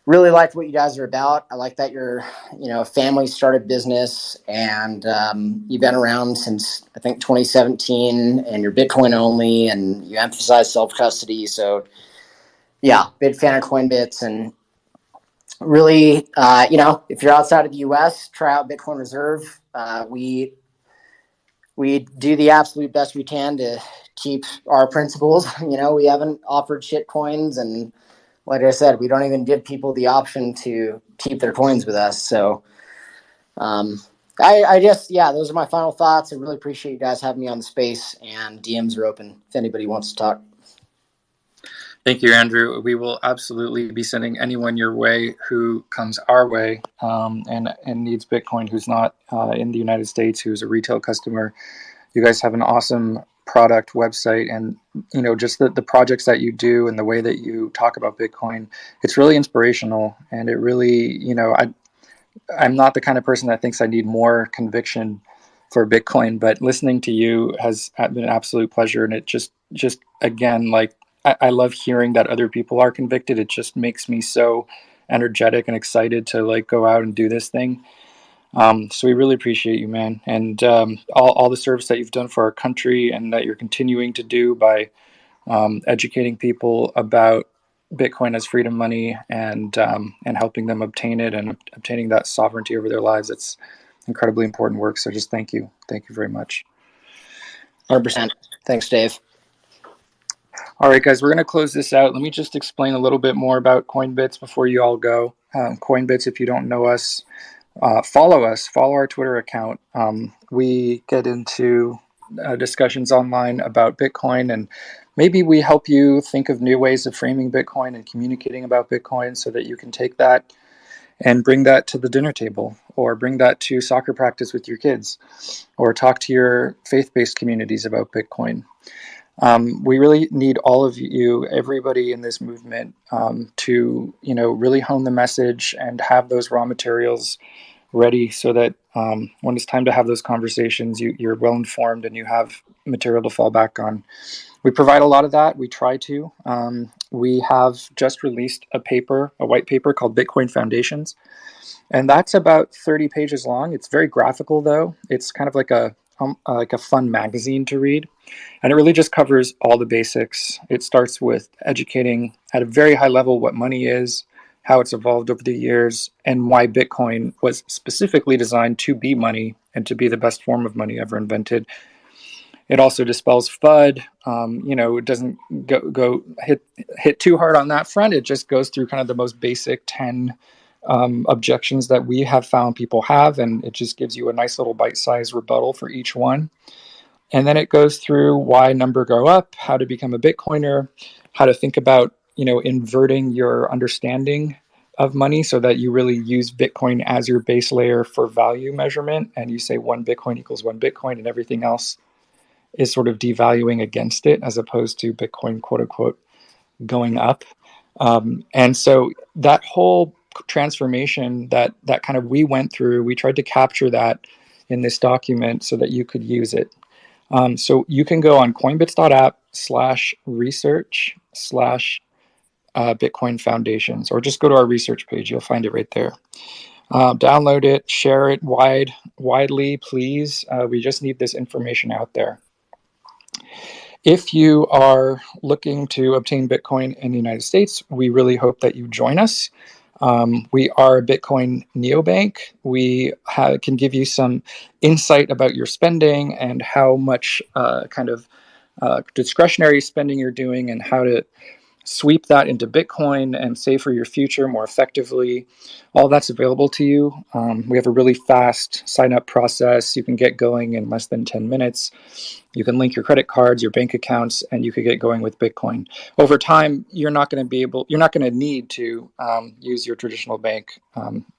like what you guys are about. I like that you're, a family started business, and you've been around since I think 2017, and you're Bitcoin only, and you emphasize self custody. So, yeah, big fan of Coinbits, and really, if you're outside of the U.S., try out Bitcoin Reserve. We do the absolute best we can to keep our principles. We haven't offered shit coins, and like I said, we don't even give people the option to keep their coins with us. So, I just, yeah, those are my final thoughts. I really appreciate you guys having me on the space, and DMs are open if anybody wants to talk. Thank you, Andrew. We will absolutely be sending anyone your way who comes our way and needs Bitcoin, who's not in the United States, who's a retail customer. You guys have an awesome product, website, and just the projects that you do and the way that you talk about Bitcoin. It's really inspirational, and it really, I'm not the kind of person that thinks I need more conviction for Bitcoin, but listening to you has been an absolute pleasure, and it just again, like, I love hearing that other people are convicted. It just makes me so energetic and excited to like go out and do this thing. So we really appreciate you, man, and all the service that you've done for our country and that you're continuing to do by educating people about Bitcoin as freedom money and helping them obtain it and obtaining that sovereignty over their lives. It's incredibly important work. So just thank you very much. 100%. Thanks, Dave. All right, guys, we're going to close this out. Let me just explain a little bit more about Coinbits before you all go. Coinbits, if you don't know us, follow our Twitter account. We get into discussions online about Bitcoin, and maybe we help you think of new ways of framing Bitcoin and communicating about Bitcoin so that you can take that and bring that to the dinner table, or bring that to soccer practice with your kids, or talk to your faith-based communities about Bitcoin. We really need all of you, everybody in this movement, to really hone the message and have those raw materials ready, so that when it's time to have those conversations, you're well informed and you have material to fall back on. We provide a lot of that. We try to. We have just released a white paper called Bitcoin Foundations, and that's about 30 pages long. It's very graphical, though. It's kind of like a fun magazine to read, and it really just covers all the basics. It starts with educating at a very high level what money is, how it's evolved over the years, and why Bitcoin was specifically designed to be money and to be the best form of money ever invented. It also dispels FUD. It doesn't go hit too hard on that front. It just goes through kind of the most basic 10 objections that we have found people have, and it just gives you a nice little bite-sized rebuttal for each one. And then it goes through why number go up, how to become a Bitcoiner, how to think about inverting your understanding of money so that you really use Bitcoin as your base layer for value measurement, and you say 1 Bitcoin equals 1 Bitcoin, and everything else is sort of devaluing against it, as opposed to Bitcoin, quote unquote, going up. And so that whole transformation that kind of we went through, we tried to capture that in this document so that you could use it. So you can go on coinbits.app/research/Bitcoin Foundations, or just go to our research page. You'll find it right there. Download it, share it widely, please. We just need this information out there. If you are looking to obtain Bitcoin in the United States, we really hope that you join us. We are a Bitcoin neobank. We can give you some insight about your spending and how much discretionary spending you're doing, and how to sweep that into Bitcoin and save for your future more effectively. All that's available to you. We have a really fast sign-up process. You can get going in less than 10 minutes. You can link your credit cards, your bank accounts, and you could get going with Bitcoin. Over time, you're not going to need to use your traditional bank.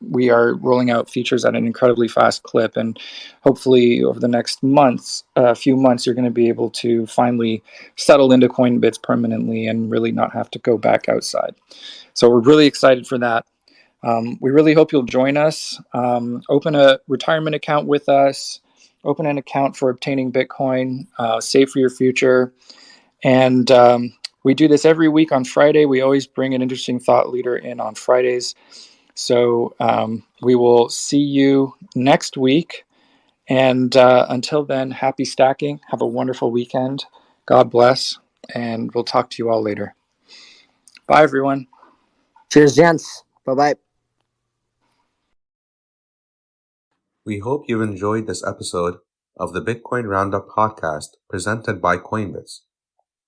We are rolling out features at an incredibly fast clip, and hopefully over the next few months, you're going to be able to finally settle into Coinbits permanently and really not have to go back outside. So we're really excited for that. We really hope you'll join us. Open a retirement account with us. Open an account for obtaining Bitcoin. Save for your future. And we do this every week on Friday. We always bring an interesting thought leader in on Fridays. So we will see you next week. And until then, happy stacking. Have a wonderful weekend. God bless. And we'll talk to you all later. Bye, everyone. Cheers, gents. Bye-bye. We hope you've enjoyed this episode of the Bitcoin Roundup podcast presented by Coinbits.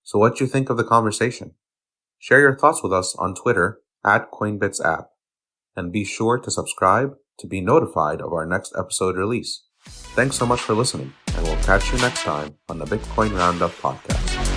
So what do you think of the conversation? Share your thoughts with us on Twitter @CoinbitsApp, and be sure to subscribe to be notified of our next episode release. Thanks so much for listening, and we'll catch you next time on the Bitcoin Roundup podcast.